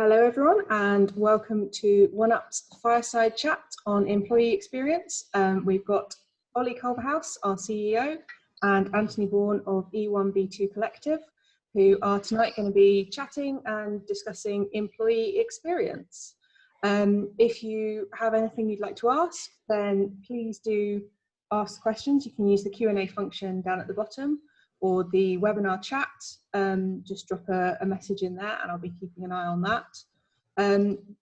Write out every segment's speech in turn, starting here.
Hello everyone and welcome to OneUp's Fireside chat on employee experience. We've got Olly Culverhouse, our CEO, and Anthony Vaughan of E1B2 Collective, who are tonight going to be chatting and discussing employee experience. If you have anything you'd like to ask, then please do ask questions. You can use the Q&A function down at the bottom or the webinar chat. Just drop a message in there and I'll be keeping an eye on that.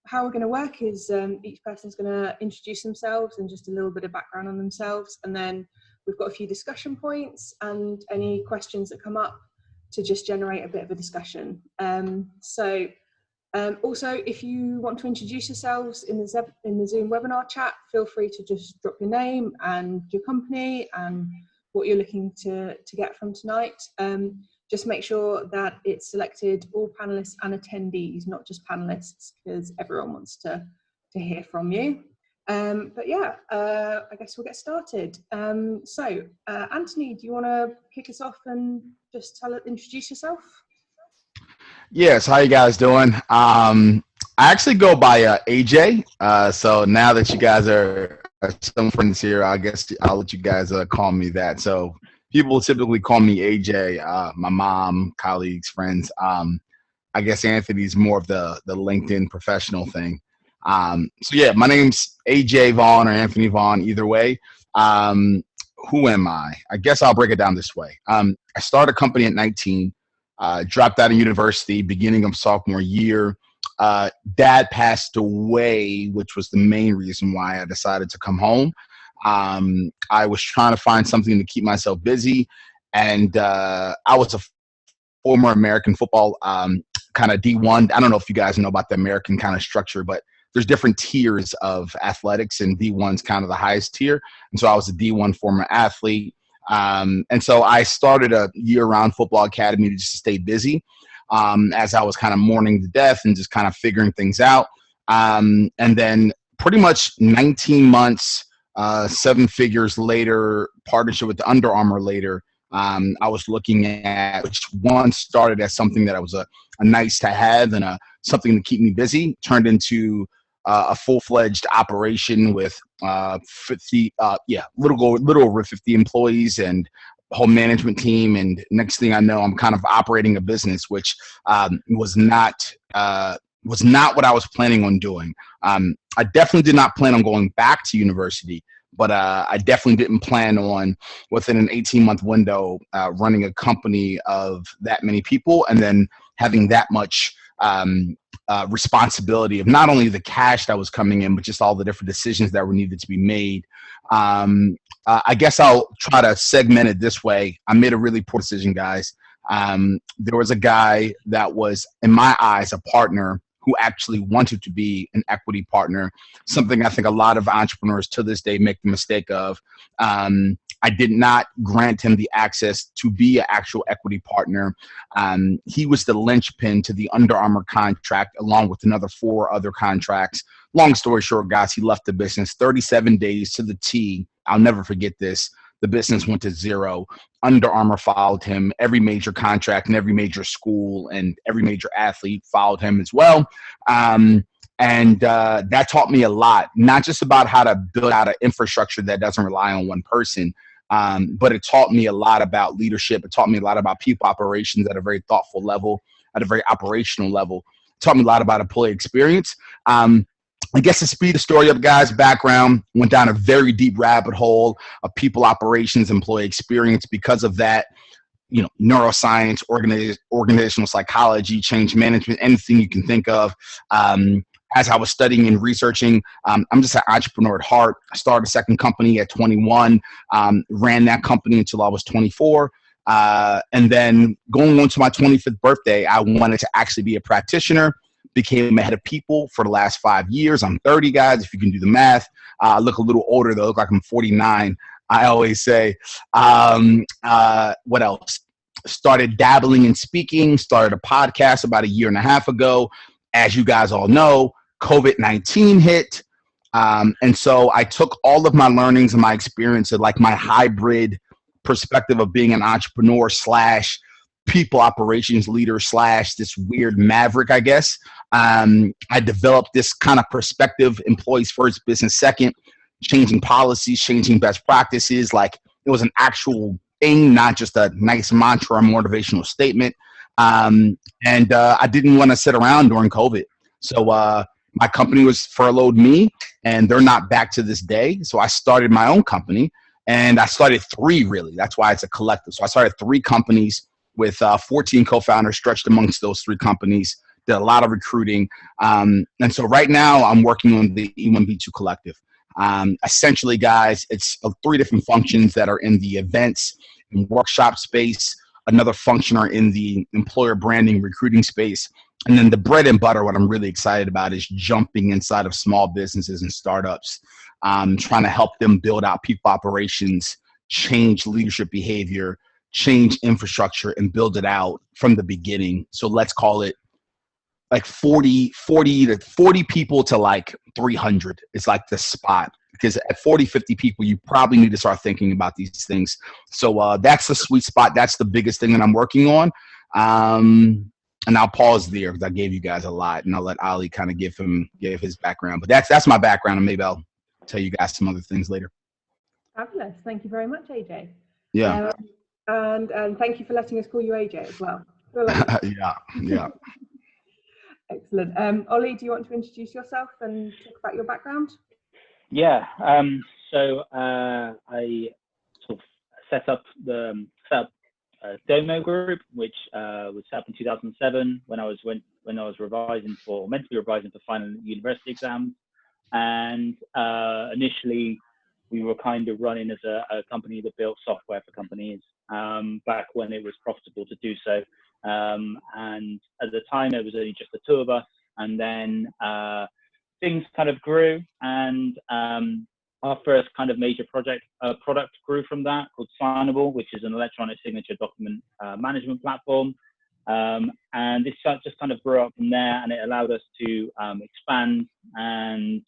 How we're going to work is each person's going to introduce themselves and just a little bit of background on themselves, and then we've got a few discussion points and any questions that come up to just generate a bit of a discussion. Also, if you want to introduce yourselves in the Zoom webinar chat, feel free to just drop your name and your company and what you're looking to get from tonight. Just make sure that it's selected all panelists and attendees, not just panelists, because everyone wants to hear from you. But yeah, I guess we'll get started. Anthony, do you want to kick us off and just introduce yourself? Yes, how you guys doing? I actually go by AJ. So now that you guys are some friends here, I guess I'll let you guys call me that. So people typically call me AJ, my mom, colleagues, friends. I guess Anthony's more of the LinkedIn professional thing. So yeah, my name's AJ Vaughn or Anthony Vaughn, either way. Who am I? I guess I'll break it down this way. I started a company at 19, dropped out of university, beginning of sophomore year. Dad passed away, which was the main reason why I decided to come home. I was trying to find something to keep myself busy, and I was a former American football kind of D1. I don't know if you guys know about the American kind of structure, but there's different tiers of athletics, and D1's kind of the highest tier. And so I was a D1 former athlete. And so I started a year-round football academy to just stay busy as I was kind of mourning the death and just kind of figuring things out. And then pretty much 19 months, 7 figures later, partnership with Under Armour later, I was looking at, which one started as something that was a nice to have and something to keep me busy, turned into a full-fledged operation with 50, little over 50 employees and whole management team. And next thing I know, I'm kind of operating a business, which was not what I was planning on doing. I definitely did not plan on going back to university, but I definitely didn't plan on, within an 18-month window, running a company of that many people and then having that much responsibility of not only the cash that was coming in, but just all the different decisions that were needed to be made. I guess I'll try to segment it this way. I made a really poor decision, guys. There was a guy that was, in my eyes, a partner who actually wanted to be an equity partner, something I think a lot of entrepreneurs to this day make the mistake of. I did not grant him the access to be an actual equity partner. He was the linchpin to the Under Armour contract, along with another 4 other contracts. Long story short, guys, he left the business 37 days to the T. I'll never forget this. The business went to zero. Under Armour followed him. Every major contract and every major school and every major athlete followed him as well. And that taught me a lot, not just about how to build out an infrastructure that doesn't rely on one person, but it taught me a lot about leadership. It taught me a lot about people operations at a very thoughtful level, at a very operational level. It taught me a lot about employee experience. I guess to speed the story up, guys, background, went down a very deep rabbit hole of people operations, employee experience. Because of that, neuroscience, organizational psychology, change management, anything you can think of. As I was studying and researching, I'm just an entrepreneur at heart. I started a second company at 21, ran that company until I was 24. And then going on to my 25th birthday, I wanted to actually be a practitioner. Became a head of people for the last 5 years. I'm 30, guys, if you can do the math. I look a little older, though. I look like I'm 49, I always say. What else? Started dabbling in speaking, started a podcast about 1.5 years ago. As you guys all know, COVID-19 hit. And so I took all of my learnings and my experience of like my hybrid perspective of being an entrepreneur / people operations leader / this weird maverick, I guess. I developed this kind of perspective: employees first, business second, changing policies, changing best practices. Like, it was an actual thing, not just a nice mantra or motivational statement. And I didn't want to sit around during COVID. So my company was furloughed me, and they're not back to this day. So I started my own company, and I started three, really. That's why it's a collective. So I started three companies with 14 co-founders stretched amongst those three companies. Did a lot of recruiting. And so right now I'm working on the E1B2 collective. Essentially, guys, it's three different functions that are in the events and workshop space. Another function are in the employer branding recruiting space. And then the bread and butter, what I'm really excited about, is jumping inside of small businesses and startups, trying to help them build out people operations, change leadership behavior, change infrastructure, and build it out from the beginning. So let's call it like 40 people to like 300 is like the spot, because at 40, 50 people, you probably need to start thinking about these things. So that's the sweet spot. That's the biggest thing that I'm working on. And I'll pause there because I gave you guys a lot, and I'll let Olly kind of give his background. But that's my background, and maybe I'll tell you guys some other things later. Fabulous. Thank you very much, AJ. Yeah. And thank you for letting us call you AJ as well. Yeah. Excellent. Olly, do you want to introduce yourself and talk about your background? Yeah. So I sort of set up a Domo group, which was set up in 2007 when I was revising mentally revising for final university exams. And initially, we were kind of running as a company that built software for companies back when it was profitable to do so. And at the time, it was only just the two of us. And then things kind of grew, and our first kind of major product grew from that, called Signable, which is an electronic signature document management platform. And this just kind of grew up from there, and it allowed us to expand. And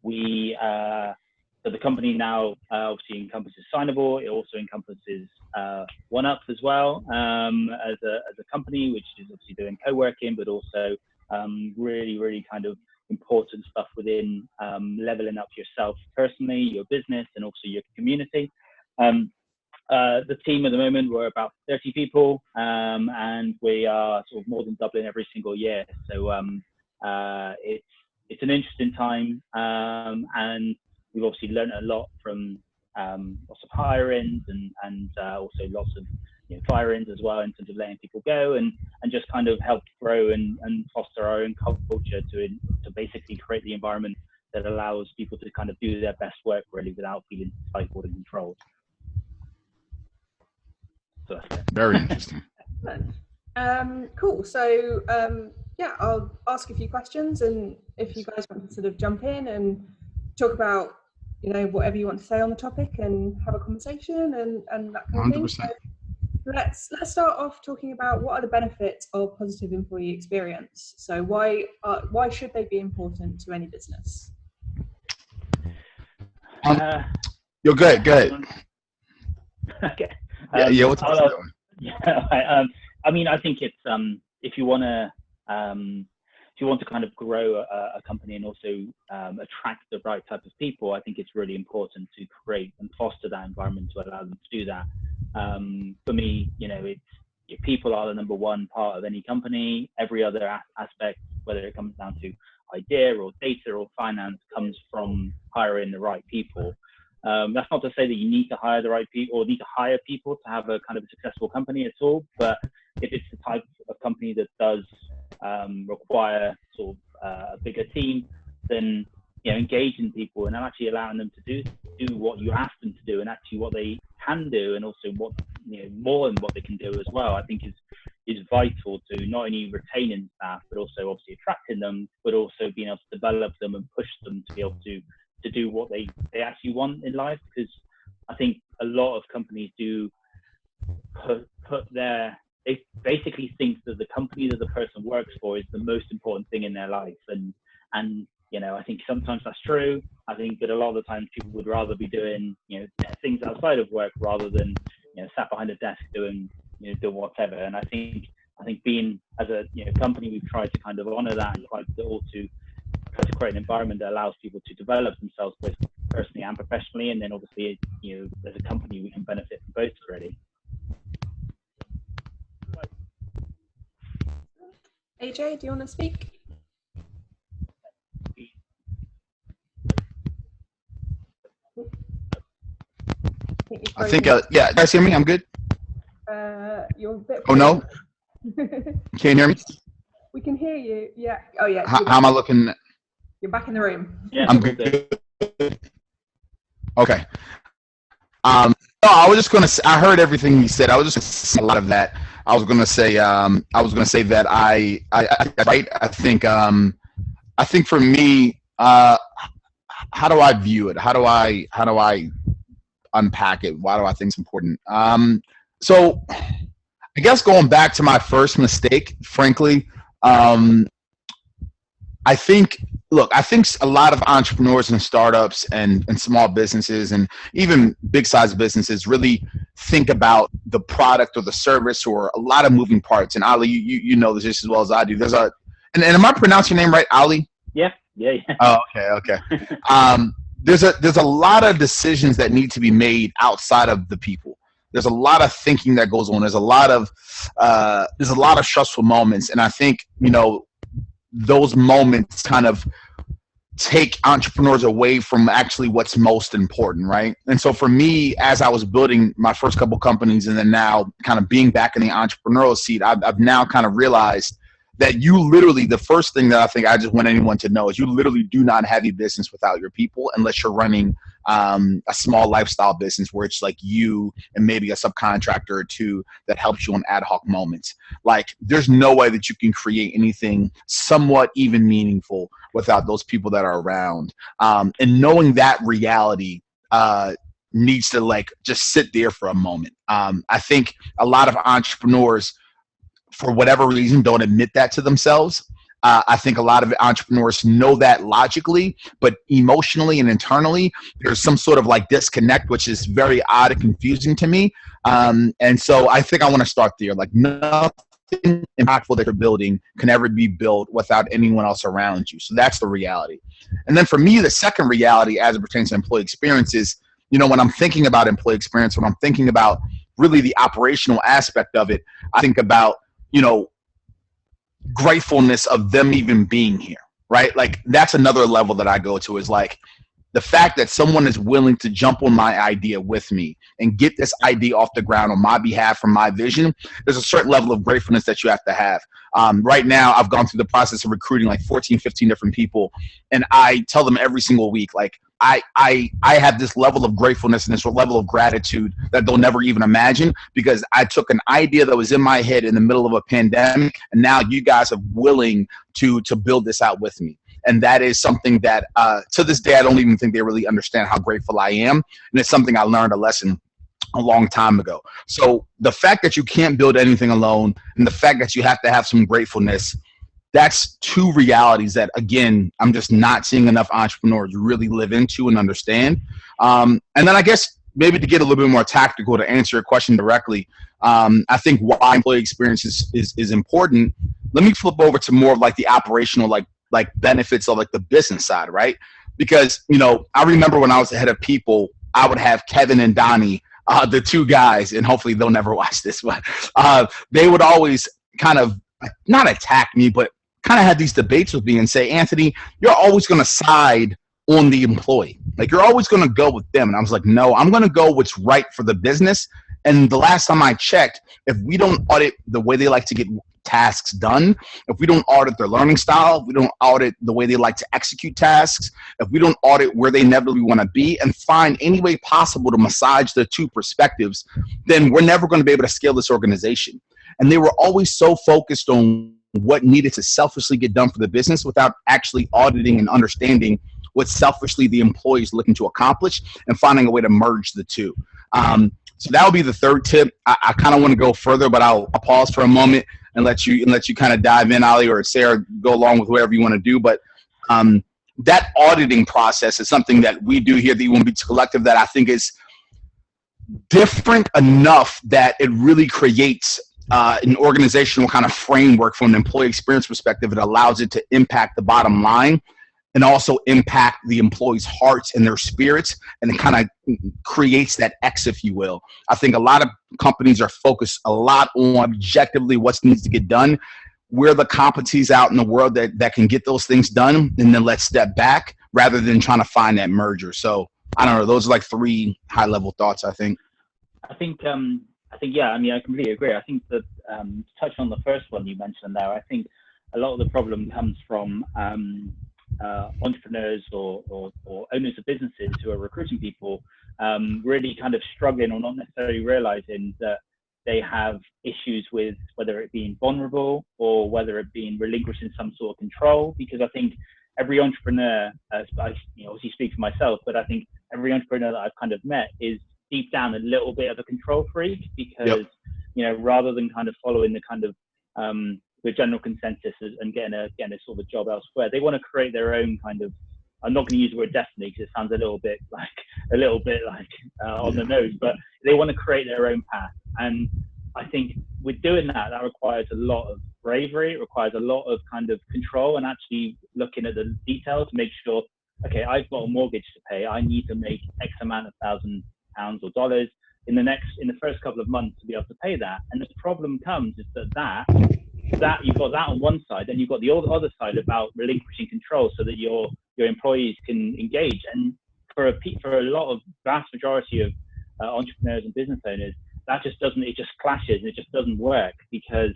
so the company now obviously encompasses Signable. It also encompasses OneUp as well, as a company, which is obviously doing co-working, but also really, really kind of important stuff within leveling up yourself personally, your business, and also your community. The team at the moment, we're about 30 people, and we are sort of more than doubling every single year. So it's an interesting time, and we've obviously learned a lot from lots of hirings and also lots of firings as well, in terms of letting people go, and just kind of help grow and foster our own culture to basically create the environment that allows people to kind of do their best work really without feeling stifled and controlled. So that's it. Very interesting. Cool. So yeah, I'll ask a few questions, and if you guys want to sort of jump in and talk about whatever you want to say on the topic and have a conversation and that kind of 100%. thing. So let's start off talking about what are the benefits of positive employee experience. So why should they be important to any business? You're good. Go ahead. Okay. Yeah. What's up? Yeah. I mean, I think it's if you want to kind of grow a company and also attract the right type of people, I think it's really important to create and foster that environment to allow them to do that. For me, it's people are the number one part of any company. Every other aspect, whether it comes down to idea or data or finance, comes from hiring the right people. That's not to say that you need to hire the right people or need to hire people to have a kind of a successful company at all. But if it's the type of company that does require sort of a bigger team, then engaging people and actually allowing them to do what you ask them to do, and actually what they can do, and also what more than what they can do as well, I think is vital to not only retaining staff, but also obviously attracting them, but also being able to develop them and push them to be able to do what they actually want in life. Because I think a lot of companies do they basically think that the company that the person works for is the most important thing in their life, and I think sometimes that's true. I think that a lot of the times people would rather be doing things outside of work rather than sat behind a desk doing whatever. And I think I think being as a company, we've tried to kind of honor that and try to create an environment that allows people to develop themselves both personally and professionally, and then obviously as a company we can benefit from both already. AJ, do you want to speak? I think, yeah, you guys hear me? I'm good? You're a bit. Oh, no? Can't hear me? We can hear you, yeah. Oh, yeah. How am I looking? You're back in the room. Yeah, I'm good. Okay. No, I was just going to say, I heard everything you said. I was just going to say a lot of that. I was going to say that I right. I think for me, how do I view it? How do I unpack it? Why do I think it's important? So I guess going back to my first mistake, frankly, I think a lot of entrepreneurs and startups and small businesses and even big size businesses really think about the product or the service or a lot of moving parts. And Olly, you know this just as well as I do. And am I pronouncing your name right, Olly? Yeah. Oh, okay. There's a lot of decisions that need to be made outside of the people. There's a lot of thinking that goes on. There's a lot of stressful moments, and I think those moments kind of take entrepreneurs away from actually what's most important, right? And so for me, as I was building my first couple companies and then now kind of being back in the entrepreneurial seat, I've now kind of realized that you literally, the first thing that I think I just want anyone to know is you literally do not have a business without your people unless you're running a small lifestyle business where it's like you and maybe a subcontractor or two that helps you on ad hoc moments. Like there's no way that you can create anything somewhat even meaningful without those people that are around. And knowing that reality needs to like just sit there for a moment. I think a lot of entrepreneurs, for whatever reason, don't admit that to themselves. I think a lot of entrepreneurs know that logically, but emotionally and internally, there's some sort of like disconnect, which is very odd and confusing to me. And so I think I want to start there. Like nothing impactful that you're building can ever be built without anyone else around you. So that's the reality. And then for me, the second reality as it pertains to employee experience is, when I'm thinking about employee experience, when I'm thinking about really the operational aspect of it, I think about gratefulness of them even being here, right? Like that's another level that I go to is like the fact that someone is willing to jump on my idea with me and get this idea off the ground on my behalf from my vision. There's a certain level of gratefulness that you have to have. Right now, I've gone through the process of recruiting like 14, 15 different people. And I tell them every single week, like, I have this level of gratefulness and this level of gratitude that they'll never even imagine because I took an idea that was in my head in the middle of a pandemic, and now you guys are willing to build this out with me. And that is something that to this day, I don't even think they really understand how grateful I am. And it's something I learned a lesson a long time ago. So the fact that you can't build anything alone and the fact that you have to have some gratefulness, that's two realities that, again, I'm just not seeing enough entrepreneurs really live into and understand. And then I guess maybe to get a little bit more tactical to answer your question directly, I think why employee experience is important. Let me flip over to more of like the operational, like benefits of like the business side, right? Because, I remember when I was the head of people, I would have Kevin and Donnie, the two guys, and hopefully they'll never watch this, but they would always kind of not attack me, but kind of had these debates with me and say, Anthony, you're always going to side on the employee. Like you're always going to go with them. And I was like, no, I'm going to go what's right for the business. And the last time I checked, if we don't audit the way they like to get tasks done, if we don't audit their learning style, if we don't audit the way they like to execute tasks, if we don't audit where they inevitably want to be and find any way possible to massage the two perspectives, then we're never going to be able to scale this organization. And they were always so focused on what needed to selfishly get done for the business without actually auditing and understanding what selfishly the employee is looking to accomplish and finding a way to merge the two. So that would be the third tip. I kind of want to go further, but I'll pause for a moment and let you kind of dive in, Olly, or Sarah, go along with whatever you want to do. But that auditing process is something that we do here at the E1B2 Collective that I think is different enough that it really creates an organizational kind of framework from an employee experience perspective. It allows it to impact the bottom line and also impact the employees' hearts and their spirits, and it kind of creates that X, if you will. I think a lot of companies are focused a lot on objectively what needs to get done. We're the competencies out in the world that can get those things done, and then let's step back rather than trying to find that merger. So I don't know, those are like 3 high-level thoughts, I think. I think, yeah, I mean, I completely agree. I think that, to touch on the first one you mentioned there, I think a lot of the problem comes from entrepreneurs or owners of businesses who are recruiting people, really kind of struggling or not necessarily realizing that they have issues with whether it being vulnerable or whether it being relinquishing some sort of control. Because I think every entrepreneur, I obviously speak for myself, but I think every entrepreneur that I've kind of met is deep down a little bit of a control freak, because rather than kind of following the kind of the general consensus and getting a sort of a job elsewhere, they want to create their own kind of, I'm not going to use the word destiny because it sounds a little bit like on the nose, but they want to create their own path. And I think with doing that requires a lot of bravery. It requires a lot of kind of control and actually looking at the details to make sure, okay, I've got a mortgage to pay. I need to make X amount of £1,000 or dollars in the first couple of months to be able to pay that. And the problem comes is that you've got that on one side, then you've got the other side about relinquishing control so that your employees can engage. And for a lot of vast majority of entrepreneurs and business owners, that just doesn't, it just clashes and it just doesn't work, because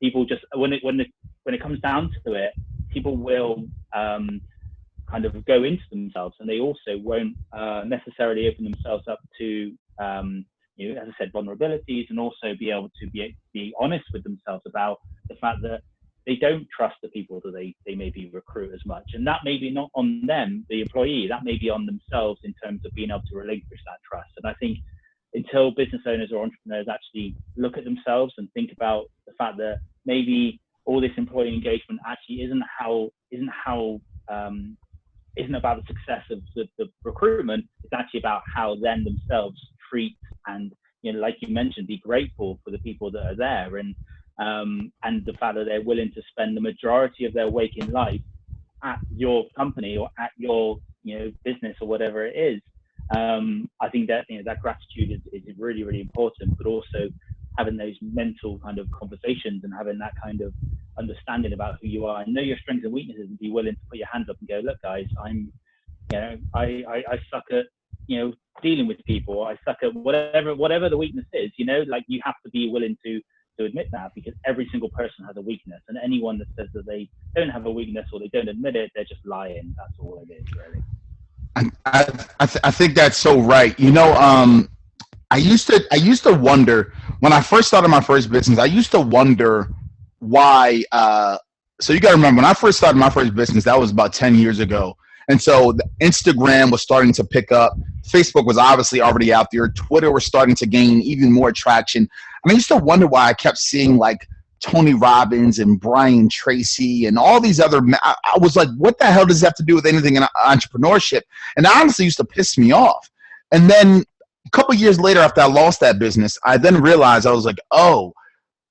people just, when it comes down to it, people will kind of go into themselves, and they also won't necessarily open themselves up to as I said, vulnerabilities, and also be able to be honest with themselves about the fact that they don't trust the people that they maybe recruit as much. And that may be not on them, the employee, that may be on themselves in terms of being able to relinquish that trust. And I think until business owners or entrepreneurs actually look at themselves and think about the fact that maybe all this employee engagement actually isn't about the success of the recruitment, it's actually about how then themselves treat and, like you mentioned, be grateful for the people that are there, and the fact that they're willing to spend the majority of their waking life at your company or at your business or whatever it is. I think that that gratitude is really, really important, but also having those mental kind of conversations and having that kind of understanding about who you are and know your strengths and weaknesses, and be willing to put your hands up and go, look guys, I suck at dealing with people, I suck at whatever the weakness is, like you have to be willing to admit that, because every single person has a weakness, and anyone that says that they don't have a weakness or they don't admit it, they're just lying. That's all it is, really. I think that's so right. I used to wonder when I first started my first business. I used to wonder why. So you got to remember, when I first started my first business, that was about 10 years ago. And so the Instagram was starting to pick up. Facebook was obviously already out there. Twitter was starting to gain even more traction. And I used to wonder why I kept seeing like Tony Robbins and Brian Tracy and all these other. I was like, what the hell does that have to do with anything in entrepreneurship? And it honestly used to piss me off. And then a couple of years later, after I lost that business, I then realized, I was like, oh,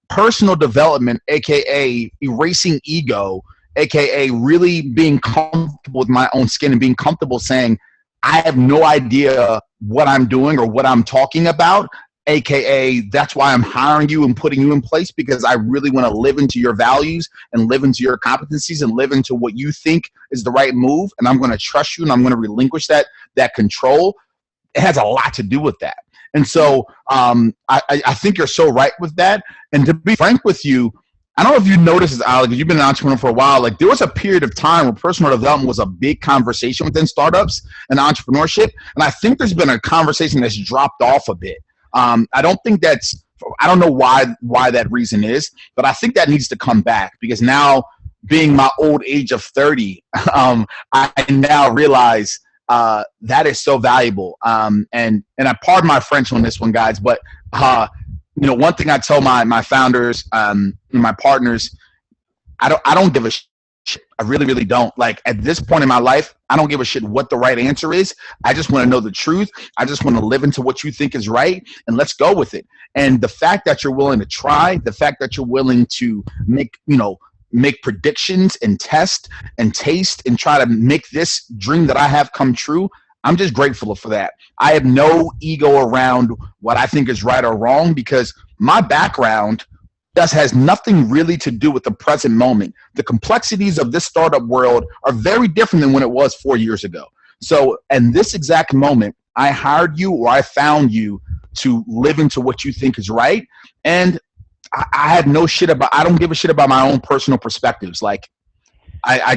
personal development, aka erasing ego, aka really being comfortable with my own skin and being comfortable saying, I have no idea what I'm doing or what I'm talking about, aka that's why I'm hiring you and putting you in place, because I really want to live into your values and live into your competencies and live into what you think is the right move, and I'm going to trust you and I'm going to relinquish that control. It has a lot to do with that. And so I think you're so right with that. And to be frank with you, I don't know if you noticed this, Olly, because you've been an entrepreneur for a while. Like, there was a period of time where personal development was a big conversation within startups and entrepreneurship. And I think there's been a conversation that's dropped off a bit. I don't know why that reason is, but I think that needs to come back, because now, being my old age of 30, I now realize that is so valuable. And I pardon my French on this one, guys, but one thing I tell my founders, my partners, I don't give a shit. I really, really don't. Like, at this point in my life, I don't give a shit what the right answer is. I just want to know the truth. I just want to live into what you think is right, and let's go with it. And the fact that you're willing to try, the fact that you're willing to make predictions and test and taste and try to make this dream that I have come true, I'm just grateful for that. I have no ego around what I think is right or wrong, because my background just has nothing really to do with the present moment. The complexities of this startup world are very different than when it was 4 years ago. So in this exact moment, I hired you, or I found you to live into what you think is right. And I don't give a shit about my own personal perspectives. Like, I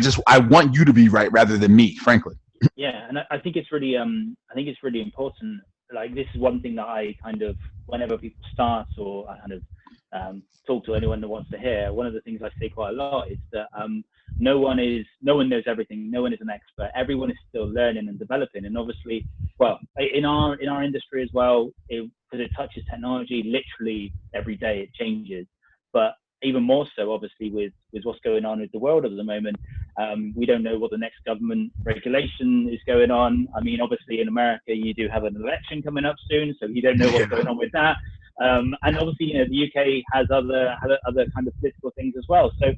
want you to be right rather than me, frankly. Yeah, and I think it's really important. Like, this is one thing that I kind of, whenever people start, or I kind of talk to anyone that wants to hear, one of the things I say quite a lot is that no one knows everything. No one is an expert. Everyone is still learning and developing. And obviously, well, in our industry as well, because it touches technology literally every day, it changes. But even more so, obviously, with what's going on with the world at the moment, we don't know what the next government regulation is going on. I mean, obviously, in America, you do have an election coming up soon, so you don't know what's going on with that. And obviously, the UK has other kind of political things as well. So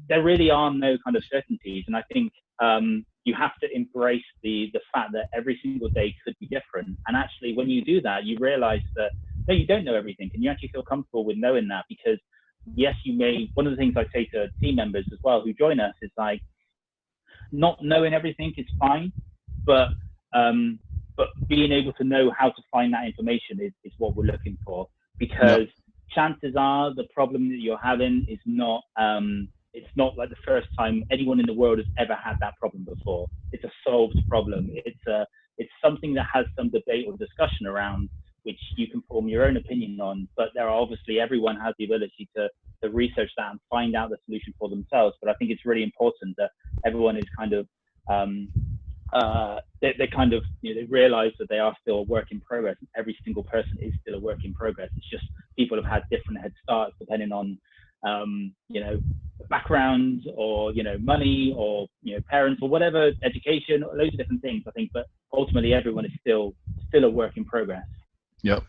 there really are no kind of certainties, and I think you have to embrace the fact that every single day could be different. And actually, when you do that, you realize that no, you don't know everything, and you actually feel comfortable with knowing that, because yes, you may. One of the things I say to team members as well who join us is like, not knowing everything is fine, but being able to know how to find that information is what we're looking for, because chances are the problem that you're having is not it's not like the first time anyone in the world has ever had that problem before. It's a solved problem. It's something that has some debate or discussion around, which you can form your own opinion on, but there are obviously, everyone has the ability to research that and find out the solution for themselves. But I think it's really important that everyone is kind of they kind of, they realize that they are still a work in progress. Every single person is still a work in progress. It's just people have had different head starts depending on background, or money, or parents, or whatever, education, loads of different things, I think. But ultimately, everyone is still a work in progress. Yep.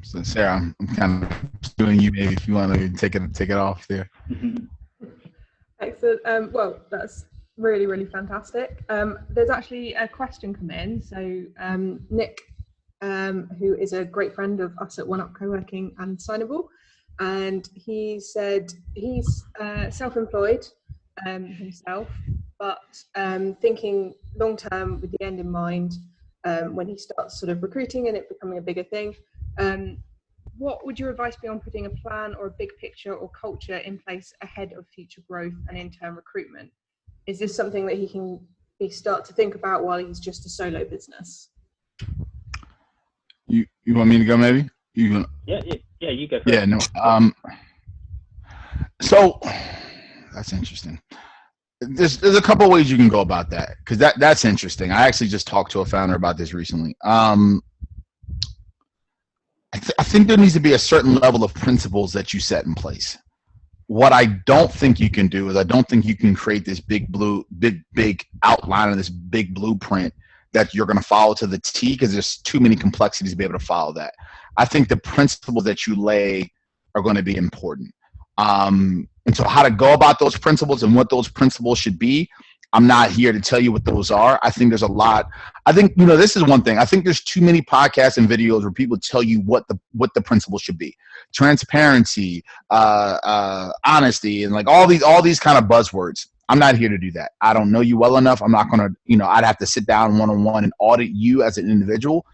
So Sarah, I'm kind of doing you, maybe, if you want to take it off there. Excellent. Well, that's really, really fantastic. There's actually a question come in. So Nick, who is a great friend of us at OneUp Co-working and Signable, and he said he's self-employed himself, but thinking long-term with the end in mind, when he starts sort of recruiting and it becoming a bigger thing. What would your advice be on putting a plan or a big picture or culture in place ahead of future growth and intern recruitment? Is this something that he can start to think about while he's just a solo business? You want me to go, maybe? Yeah, you go first. Yeah, no. So that's interesting. There's a couple of ways you can go about that, because that's interesting. I actually just talked to a founder about this recently. I think there needs to be a certain level of principles that you set in place. What I don't think you can do is, I don't think you can create this big outline and this big blueprint that you're going to follow to the T, because there's too many complexities to be able to follow that. I think the principles that you lay are going to be important. And so how to go about those principles and what those principles should be, I'm not here to tell you what those are. I think there's a lot. I think, this is one thing. I think there's too many podcasts and videos where people tell you what the principles should be. Transparency, honesty, and like all these kind of buzzwords. I'm not here to do that. I don't know you well enough. I'm not going to, I'd have to sit down one-on-one and audit you as an individual.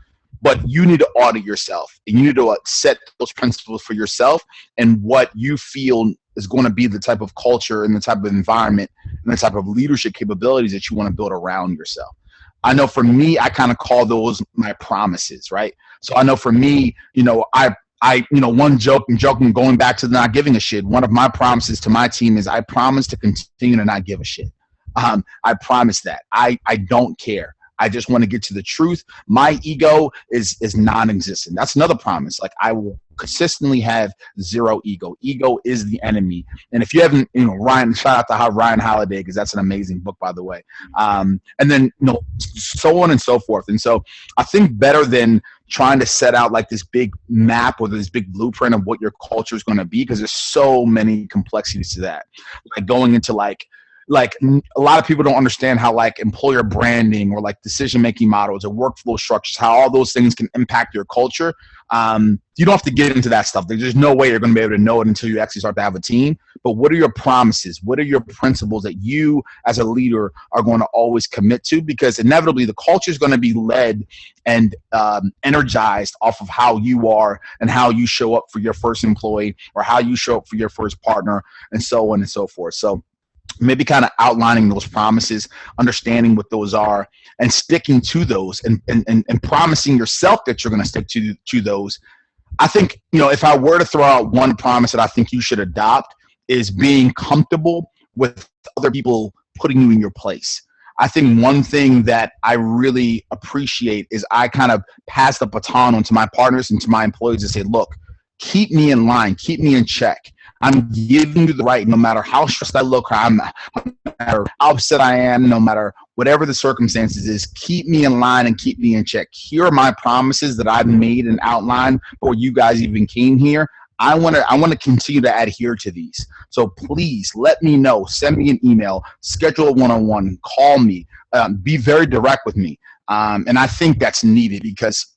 But you need to audit yourself, and you need to set those principles for yourself and what you feel is going to be the type of culture and the type of environment and the type of leadership capabilities that you want to build around yourself. I know for me, I kind of call those my promises, right? So I know for me, one joking, going back to the not giving a shit, one of my promises to my team is I promise to continue to not give a shit. I promise that. I don't care. I just want to get to the truth. My ego is non-existent. That's another promise. Like, I will consistently have zero ego. Ego is the enemy. And if you haven't, Ryan, shout out to Ryan Holiday, because that's an amazing book, by the way. And then, so on and so forth. And so I think better than trying to set out like this big map or this big blueprint of what your culture is going to be, because there's so many complexities to that. Like going into like a lot of people don't understand how like employer branding or like decision-making models or workflow structures, how all those things can impact your culture. You don't have to get into that stuff. There's no way you're going to be able to know it until you actually start to have a team. But what are your promises? What are your principles that you as a leader are going to always commit to? Because inevitably the culture is going to be led and energized off of how you are and how you show up for your first employee or how you show up for your first partner and so on and so forth. So maybe kind of outlining those promises, understanding what those are, and sticking to those, and promising yourself that you're going to stick to those. I think, if I were to throw out one promise that I think you should adopt, is being comfortable with other people putting you in your place. I think one thing that I really appreciate is I kind of pass the baton on to my partners and to my employees to say, look, keep me in line, keep me in check. I'm giving you the right, no matter how stressed I look, no matter how upset I am, no matter whatever the circumstances is, keep me in line and keep me in check. Here are my promises that I've made and outlined before you guys even came here. I want to continue to adhere to these. So please let me know. Send me an email. Schedule a one-on-one. Call me. Be very direct with me. And I think that's needed because,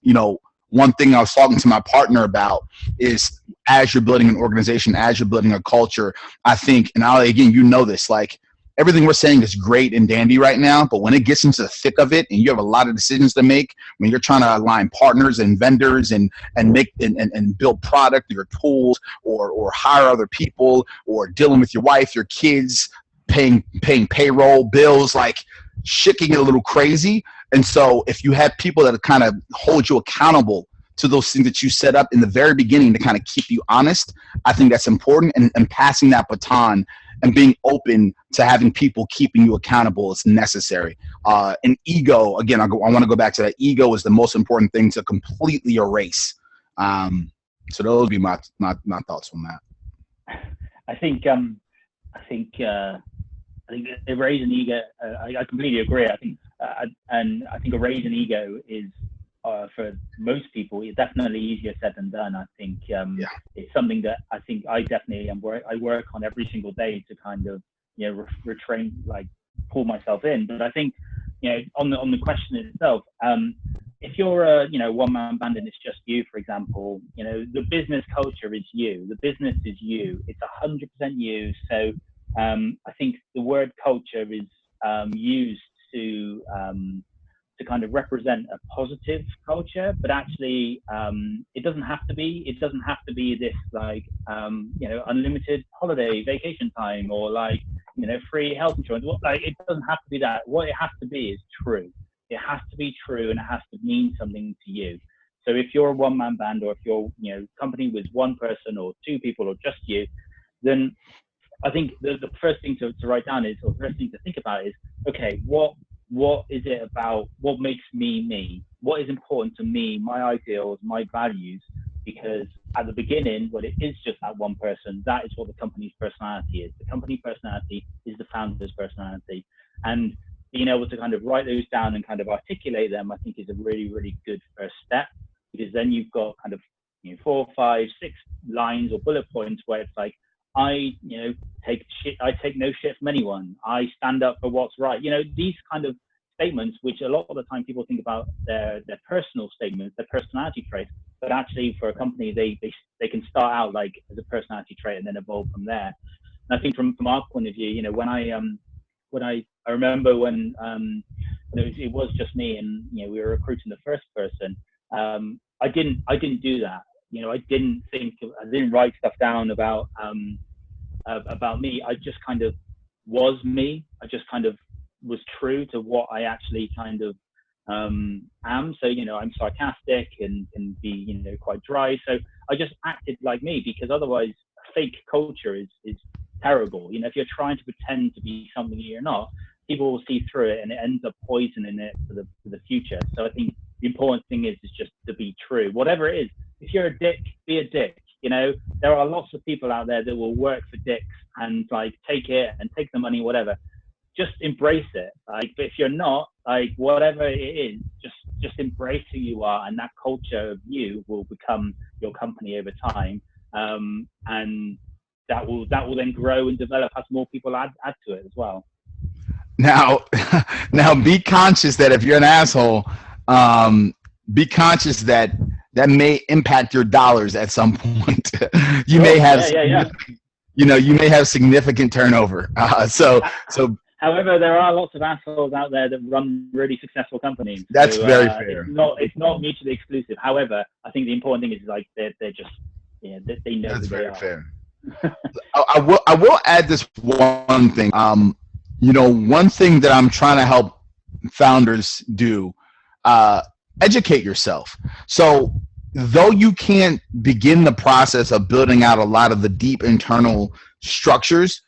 one thing I was talking to my partner about is as you're building an organization, as you're building a culture, I think, and Olly, again, this, like everything we're saying is great and dandy right now, but when it gets into the thick of it and you have a lot of decisions to make, when you're trying to align partners and vendors and make and build product, your tools, or hire other people, or dealing with your wife, your kids, paying payroll, bills, like shit can get a little crazy. And so if you have people that kind of hold you accountable to those things that you set up in the very beginning to kind of keep you honest, I think that's important. And passing that baton and being open to having people keeping you accountable is necessary. And ego, again, I want to go back to that. Ego is the most important thing to completely erase. So those would be my thoughts on that. I think erasing ego. I completely agree. I think erasing ego is for most people, it's definitely easier said than done. I think it's something that I think I definitely I work on every single day to kind of retrain, like pull myself in. But I think on the question itself, if you're a one-man band and it's just you, for example, the business culture is you. The business is you. It's 100% you. So I think the word culture is used to kind of represent a positive culture, but actually it doesn't have to be. It doesn't have to be this like unlimited holiday vacation time or like free health insurance. Like it doesn't have to be that. What it has to be is true. It has to be true and it has to mean something to you. So if you're a one-man band or if you're company with one person or two people or just you, then I think the first thing to write down is, or the first thing to think about is, okay, what is it about, what makes me me? What is important to me, my ideals, my values? Because at the beginning, when it is just that one person, that is what the company's personality is. The company personality is the founder's personality. And being able to kind of write those down and kind of articulate them, I think is a really, really good first step, because then you've got kind of 4, 5, 6 lines or bullet points where it's like, I take no shit from anyone. I stand up for what's right. These kind of statements, which a lot of the time people think about their personal statements, their personality traits, but actually for a company, they can start out like as a personality trait and then evolve from there. And I think from our point of view, when I remember when it was just me and we were recruiting the first person, I didn't do that. I didn't write stuff down about me. I just kind of was me. I just kind of was true to what I actually kind of am. So I'm sarcastic and can be quite dry. So I just acted like me, because otherwise fake culture is terrible. If you're trying to pretend to be something you're not, people will see through it, and it ends up poisoning it for the future. So I think the important thing is just to be true, whatever it is. If you're a dick, be a dick. You know, there are lots of people out there that will work for dicks and like take it and take the money, whatever. Just embrace it. Like, but if you're not, like, whatever it is, just embrace who you are, and that culture of you will become your company over time, and that will then grow and develop as more people add to it as well. Now, now be conscious that if you're an asshole, be conscious that may impact your dollars at some point. You may have, you know, you may have significant turnover. So. However, there are lots of assholes out there that run really successful companies. That's very fair. It's not mutually exclusive. However, I think the important thing is like they're just, yeah, they know. That's who very they are. fair. I will add this one thing. You know, one thing that I'm trying to help founders do, educate yourself. So though you can't begin the process of building out a lot of the deep internal structures,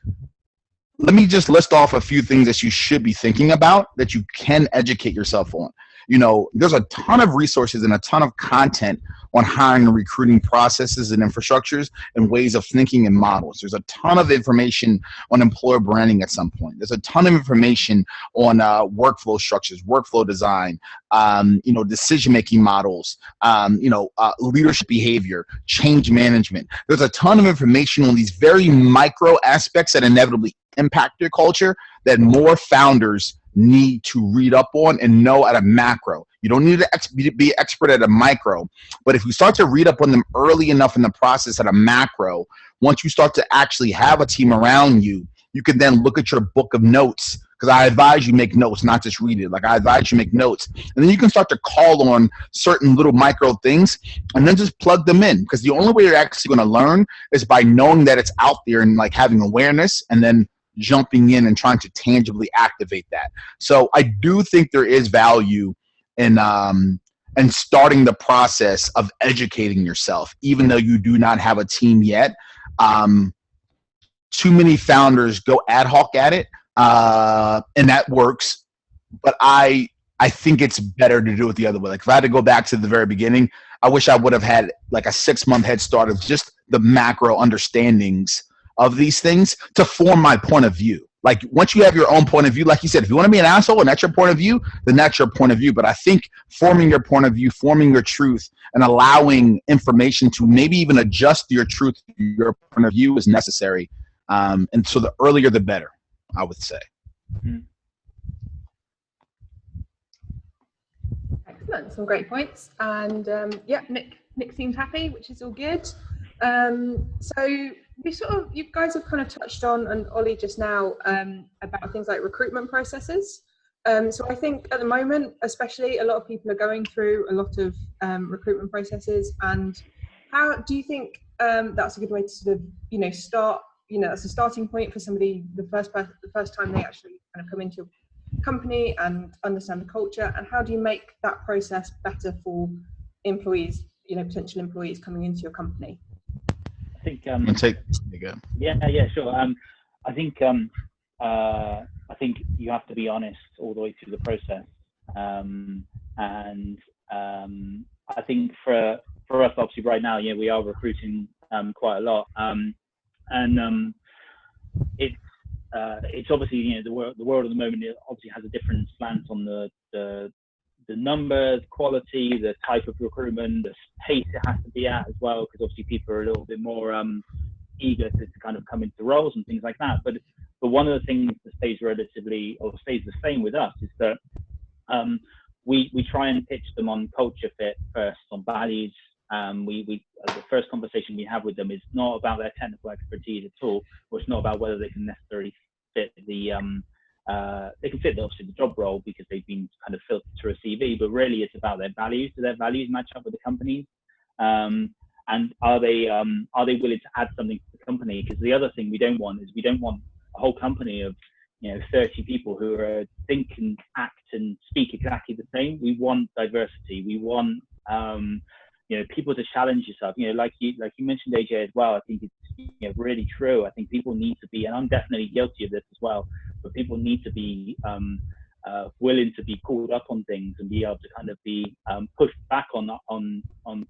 let me just list off a few things that you should be thinking about that you can educate yourself on. You know, there's a ton of resources and a ton of content on hiring and recruiting processes and infrastructures and ways of thinking and models. There's a ton of information on employer branding at some point. There's a ton of information on workflow structures, workflow design, you know, decision-making models, you know, leadership behavior, change management. There's a ton of information on these very micro aspects that inevitably impact your culture that more founders need to read up on and know at a macro. You don't need to be expert at a micro, but if you start to read up on them early enough in the process at a macro, once you start to actually have a team around you, you can then look at your book of notes, because I advise you make notes, not just read it. Like, I advise you make notes, and then you can start to call on certain little micro things and then just plug them in, because the only way you're actually going to learn is by knowing that it's out there and like having awareness and then jumping in and trying to tangibly activate that. So I do think there is value in starting the process of educating yourself, even though you do not have a team yet. Too many founders go ad hoc at it, and that works. But I think it's better to do it the other way. Like, if I had to go back to the very beginning, I wish I would have had like a 6-month head start of just the macro understandings of these things to form my point of view. Like, once you have your own point of view, like you said, if you want to be an asshole and that's your point of view, then that's your point of view. But I think forming your point of view, forming your truth, and allowing information to maybe even adjust your truth to your point of view is necessary. And so the earlier, the better, I would say. Excellent, some great points. And yeah, Nick seems happy, which is all good. So you guys have kind of touched on, and Ollie just now, about things like recruitment processes. So I think at the moment, especially, a lot of people are going through a lot of recruitment processes. And how do you think that's a good way to sort of, you know, start? You know, that's a starting point for somebody the first time they actually kind of come into a company and understand the culture. And how do you make that process better for employees, you know, potential employees coming into your company? I think yeah, sure. I think you have to be honest all the way through the process, and I think for us, obviously, right now, yeah, we are recruiting quite a lot, and it's obviously, you know, the world at the moment obviously has a different slant on the numbers, quality, the type of recruitment, the pace it has to be at as well, because obviously people are a little bit more eager to kind of come into roles and things like that. But one of the things that stays the same with us is that we try and pitch them on culture fit first, on values. The first conversation we have with them is not about their technical expertise at all, or it's not about whether they can necessarily fit they can fit obviously the job role because they've been kind of filtered through a CV, but really it's about their values. Do their values match up with the company's? And are they willing to add something to the company? Because the other thing we don't want a whole company of, you know, 30 people who are think and act and speak exactly the same. We want diversity. We want you know, people to challenge yourself. You know, like you mentioned, AJ, as well. I think it's, you know, really true. I think people need to be, and I'm definitely guilty of this as well. but people need to be willing to be called up on things and be able to kind of be pushed back on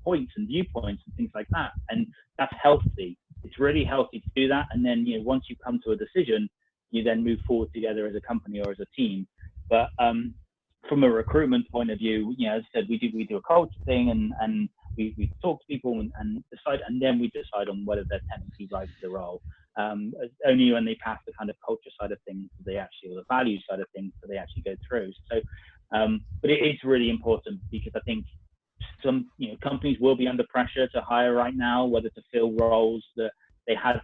points and viewpoints and things like that. And that's healthy. It's really healthy to do that. And then, once you come to a decision, you then move forward together as a company or as a team. But from a recruitment point of view, as I said, we do a culture thing, and we talk to people and decide, and then we decide on whether they're technically right for the role. Only when they pass the kind of culture side of things, or the value side of things, do they actually go through. So, but it is really important, because I think some companies will be under pressure to hire right now, whether to fill roles that they had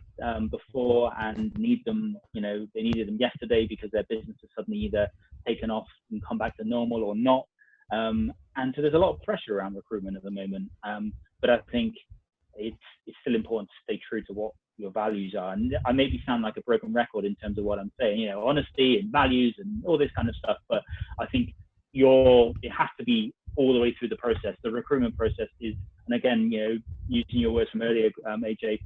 before and need them. They needed them yesterday because their business has suddenly either taken off and come back to normal or not. And so there's a lot of pressure around recruitment at the moment. But I think it's still important to stay true to what your values are. And I maybe sound like a broken record in terms of what I'm saying, honesty and values and all this kind of stuff. But I think it has to be all the way through the process. The recruitment process is, and again, using your words from earlier, AJ,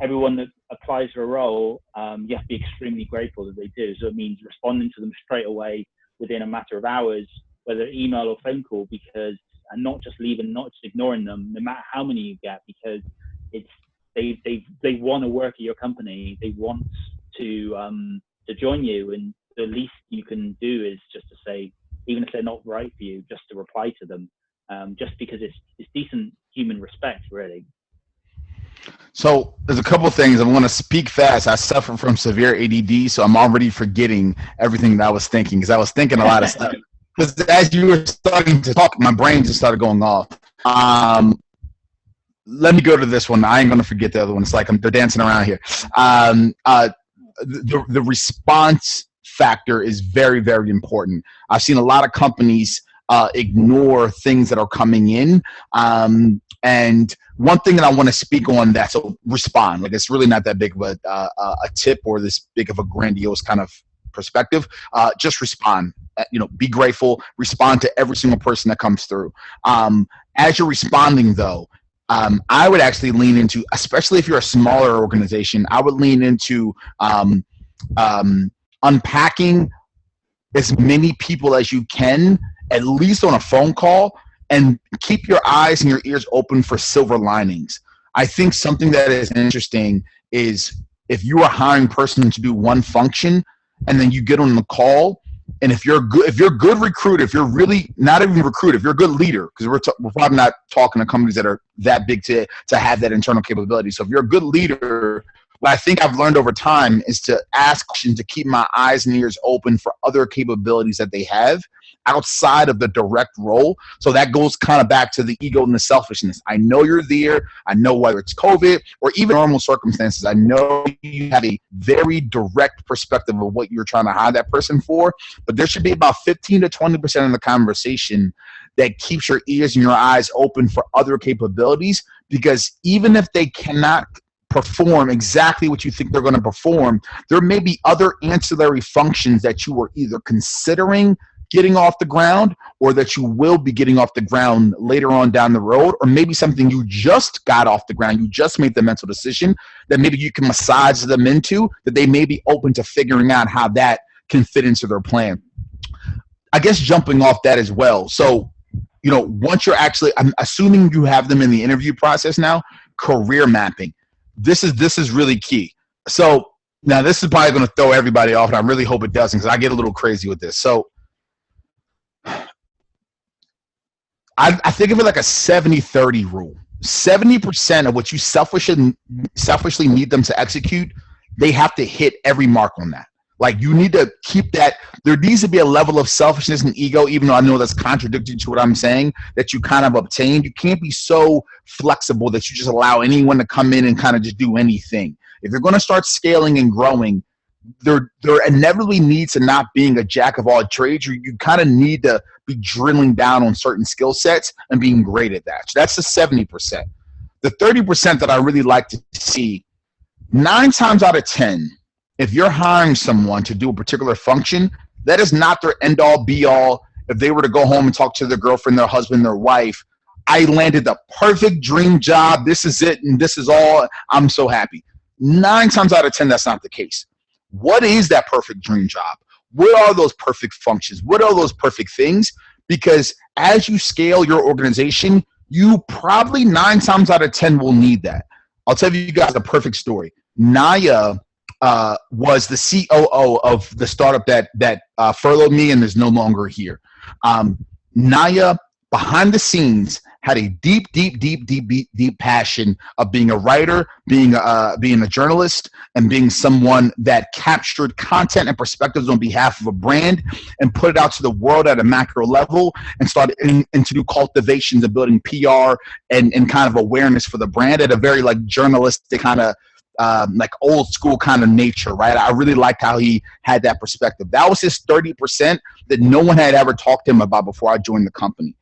everyone that applies for a role, you have to be extremely grateful that they do. So it means responding to them straight away within a matter of hours, whether email or phone call, and not just leaving, not just ignoring them, no matter how many you get, because they want to work at your company. They want to join you, and the least you can do is just to say, even if they're not right for you, just to reply to them, just because it's decent human respect, really. So there's a couple of things. I'm going to speak fast. I suffer from severe ADD, so I'm already forgetting everything that I was thinking, because I was thinking a lot of stuff. Because as you were starting to talk, my brain just started going off. Let me go to this one. I ain't going to forget the other one. It's like they're dancing around here. The response factor is very, very important. I've seen a lot of companies ignore things that are coming in. And one thing that I want to speak on, that's respond. Like, it's really not that big of a tip or this big of a grandiose kind of perspective. Just respond. Be grateful. Respond to every single person that comes through. As you're responding, though, I would actually lean into, especially if you're a smaller organization, I would lean into unpacking as many people as you can, at least on a phone call, and keep your eyes and your ears open for silver linings. I think something that is interesting is if you are hiring a person to do one function, and then you get on the call, and if you're a good recruiter, if you're really not even recruiter, if you're a good leader, because we're probably not talking to companies that are that big to have that internal capability. So if you're a good leader, what I think I've learned over time is to ask questions, to keep my eyes and ears open for other capabilities that they have outside of the direct role. So that goes kind of back to the ego and the selfishness. I know you're there. I know whether it's COVID or even normal circumstances, I know you have a very direct perspective of what you're trying to hire that person for, but there should be about 15 to 20% of the conversation that keeps your ears and your eyes open for other capabilities, because even if they cannot perform exactly what you think they're going to perform, there may be other ancillary functions that you were either considering getting off the ground, or that you will be getting off the ground later on down the road, or maybe something you just got off the ground, you just made the mental decision that maybe you can massage them into, that they may be open to figuring out how that can fit into their plan. I guess jumping off that as well. So, once you're actually, I'm assuming you have them in the interview process now, career mapping. This is really key. So now this is probably going to throw everybody off, and I really hope it doesn't, because I get a little crazy with this. So I think of it like a 70-30 rule. 70% of what you selfishly need them to execute, they have to hit every mark on that. Like, you need to keep that. There needs to be a level of selfishness and ego, even though I know that's contradictory to what I'm saying, that you kind of obtain. You can't be so flexible that you just allow anyone to come in and kind of just do anything. If you're going to start scaling and growing, there inevitably needs to not being a jack of all trades. You kind of need to be drilling down on certain skill sets and being great at that. So that's the 70%. The 30% that I really like to see, 9 times out of 10, if you're hiring someone to do a particular function, that is not their end-all, be-all. If they were to go home and talk to their girlfriend, their husband, their wife, I landed the perfect dream job, this is it, and this is all, I'm so happy. 9 times out of 10, that's not the case. What is that perfect dream job? What are those perfect functions? What are those perfect things? Because as you scale your organization, you probably 9 times out of 10 will need that. I'll tell you guys a perfect story. Naya was the COO of the startup that furloughed me and is no longer here. Naya, behind the scenes, had a deep passion of being a writer, being a journalist, and being someone that captured content and perspectives on behalf of a brand and put it out to the world at a macro level, and started to do cultivations and building PR and kind of awareness for the brand at a very like journalistic kind of like old school kind of nature, right? I really liked how he had that perspective. That was his 30% that no one had ever talked to him about before I joined the company.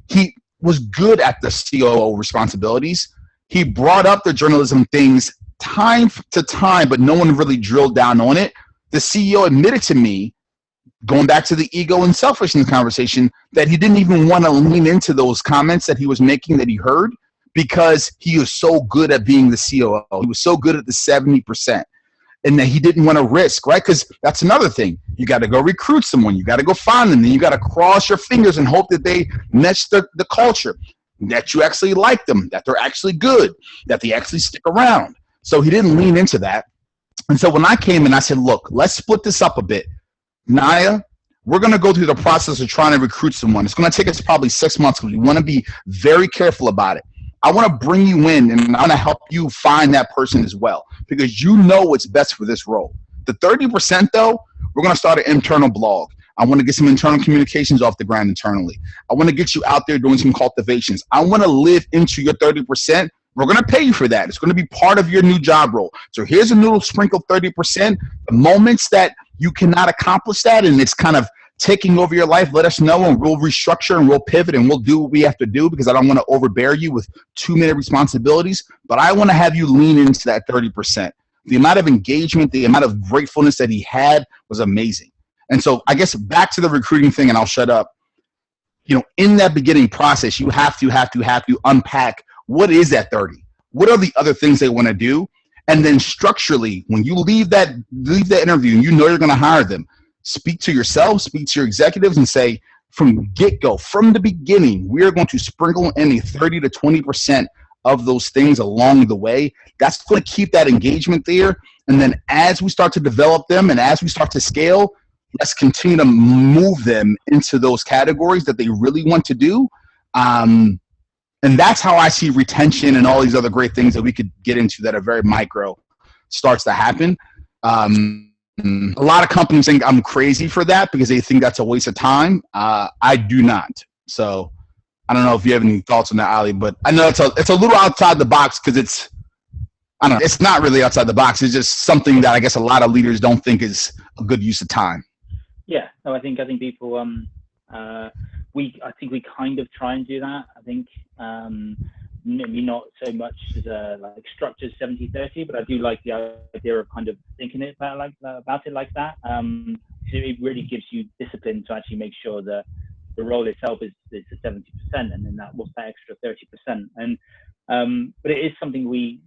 He was good at the COO responsibilities. He brought up the journalism things time to time, but no one really drilled down on it. The CEO admitted to me, going back to the ego and selfishness conversation, that he didn't even want to lean into those comments that he was making that he heard, because he was so good at being the COO. He was so good at the 70%. And that he didn't want to risk, right? Because that's another thing. You got to go recruit someone. You got to go find them. Then you got to cross your fingers and hope that they match the culture, that you actually like them, that they're actually good, that they actually stick around. So he didn't lean into that. And so when I came in, I said, look, let's split this up a bit. Naya, we're going to go through the process of trying to recruit someone. It's going to take us probably 6 months because we want to be very careful about it. I want to bring you in and I want to help you find that person as well, because you know what's best for this role. The 30% though, we're going to start an internal blog. I want to get some internal communications off the ground internally. I want to get you out there doing some cultivations. I want to live into your 30%. We're going to pay you for that. It's going to be part of your new job role. So here's a little sprinkle 30%. The moments that you cannot accomplish that and it's kind of taking over your life, let us know and we'll restructure and we'll pivot and we'll do what we have to do, because I don't want to overbear you with too many responsibilities. But I want to have you lean into that 30%. The amount of engagement, the amount of gratefulness that he had was amazing. And so I guess back to the recruiting thing, and I'll shut up. You know, in that beginning process, you have to unpack what is that 30? What are the other things they want to do? And then structurally, when you leave that interview and you know you're going to hire them, speak to yourself, speak to your executives and say, from get-go, from the beginning, we are going to sprinkle in a 30 to 20% of those things along the way. That's going to keep that engagement there. And then as we start to develop them and as we start to scale, let's continue to move them into those categories that they really want to do. And that's how I see retention and all these other great things that we could get into that are very micro starts to happen. A lot of companies think I'm crazy for that because they think that's a waste of time. I do not. So I don't know if you have any thoughts on that, Olly, but I know it's a little outside the box because it's not really outside the box. It's just something that I guess a lot of leaders don't think is a good use of time. Yeah, no, I think people I think we kind of try and do that. I think maybe not so much as a like structured 70-30, but I do like the idea of kind of thinking about it like that. So it really gives you discipline to actually make sure that the role itself is the 70%, and then what's that extra 30%. And but it is something we,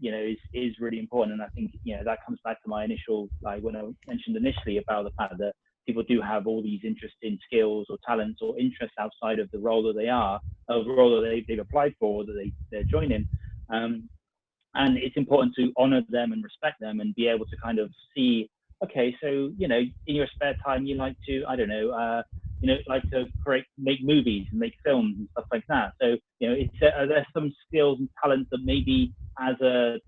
is really important. And I think, that comes back to my initial, like when I mentioned initially about the fact that people do have all these interesting skills or talents or interests outside of the role that they've applied for, or that they're joining. And it's important to honor them and respect them and be able to kind of see, okay, so, in your spare time, you like to, like to make movies and make films and stuff like that. So, there's some skills and talents that maybe as a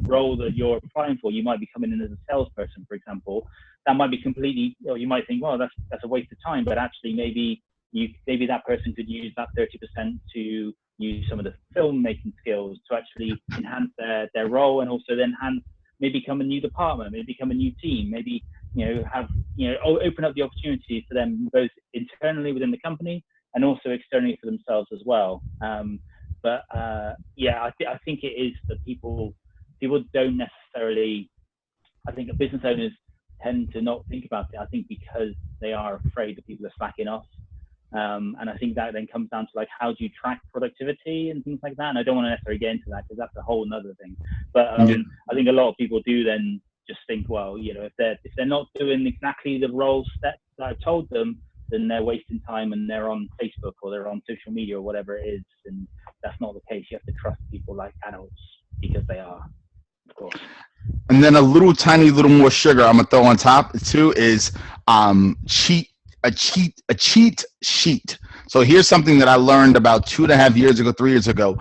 role that you're applying for, you might be coming in as a salesperson, for example. That might be completely, you might think, well, that's a waste of time, but actually maybe that person could use that 30% to use some of the filmmaking skills to actually enhance their role, and also then maybe become a new department, maybe become a new team, maybe open up the opportunities for them both internally within the company and also externally for themselves as well. But I think it is that people don't necessarily. I think business owners tend to not think about it. I think because they are afraid that people are slacking off. And I think that then comes down to like, how do you track productivity and things like that? And I don't want to necessarily get into that because that's a whole nother thing. But I think a lot of people do then just think, well, you know, if they're not doing exactly the roles that I've told them, then they're wasting time and they're on Facebook or they're on social media or whatever it is. And that's not the case. You have to trust people like adults because they are, of course. And then a tiny little more sugar I'm gonna throw on top too is a cheat sheet. So here's something that I learned about 2.5 years ago, 3 years ago.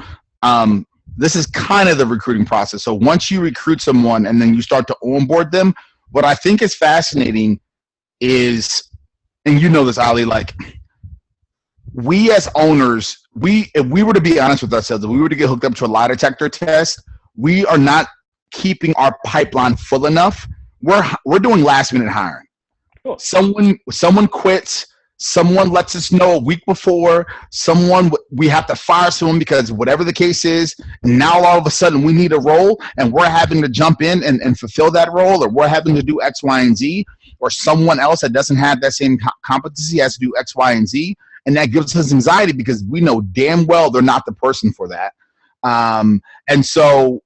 This is kind of the recruiting process. So once you recruit someone and then you start to onboard them, what I think is fascinating is, and you know this, Olly, like we as owners, if we were to be honest with ourselves, if we were to get hooked up to a lie detector test, we are not keeping our pipeline full enough. We're doing last minute hiring. Cool. Someone quits. Someone lets us know a week before. We have to fire someone because whatever the case is. Now all of a sudden we need a role, and we're having to jump in and fulfill that role, or we're having to do X, Y, and Z, or someone else that doesn't have that same competency has to do X, Y, and Z, and that gives us anxiety because we know damn well they're not the person for that, and so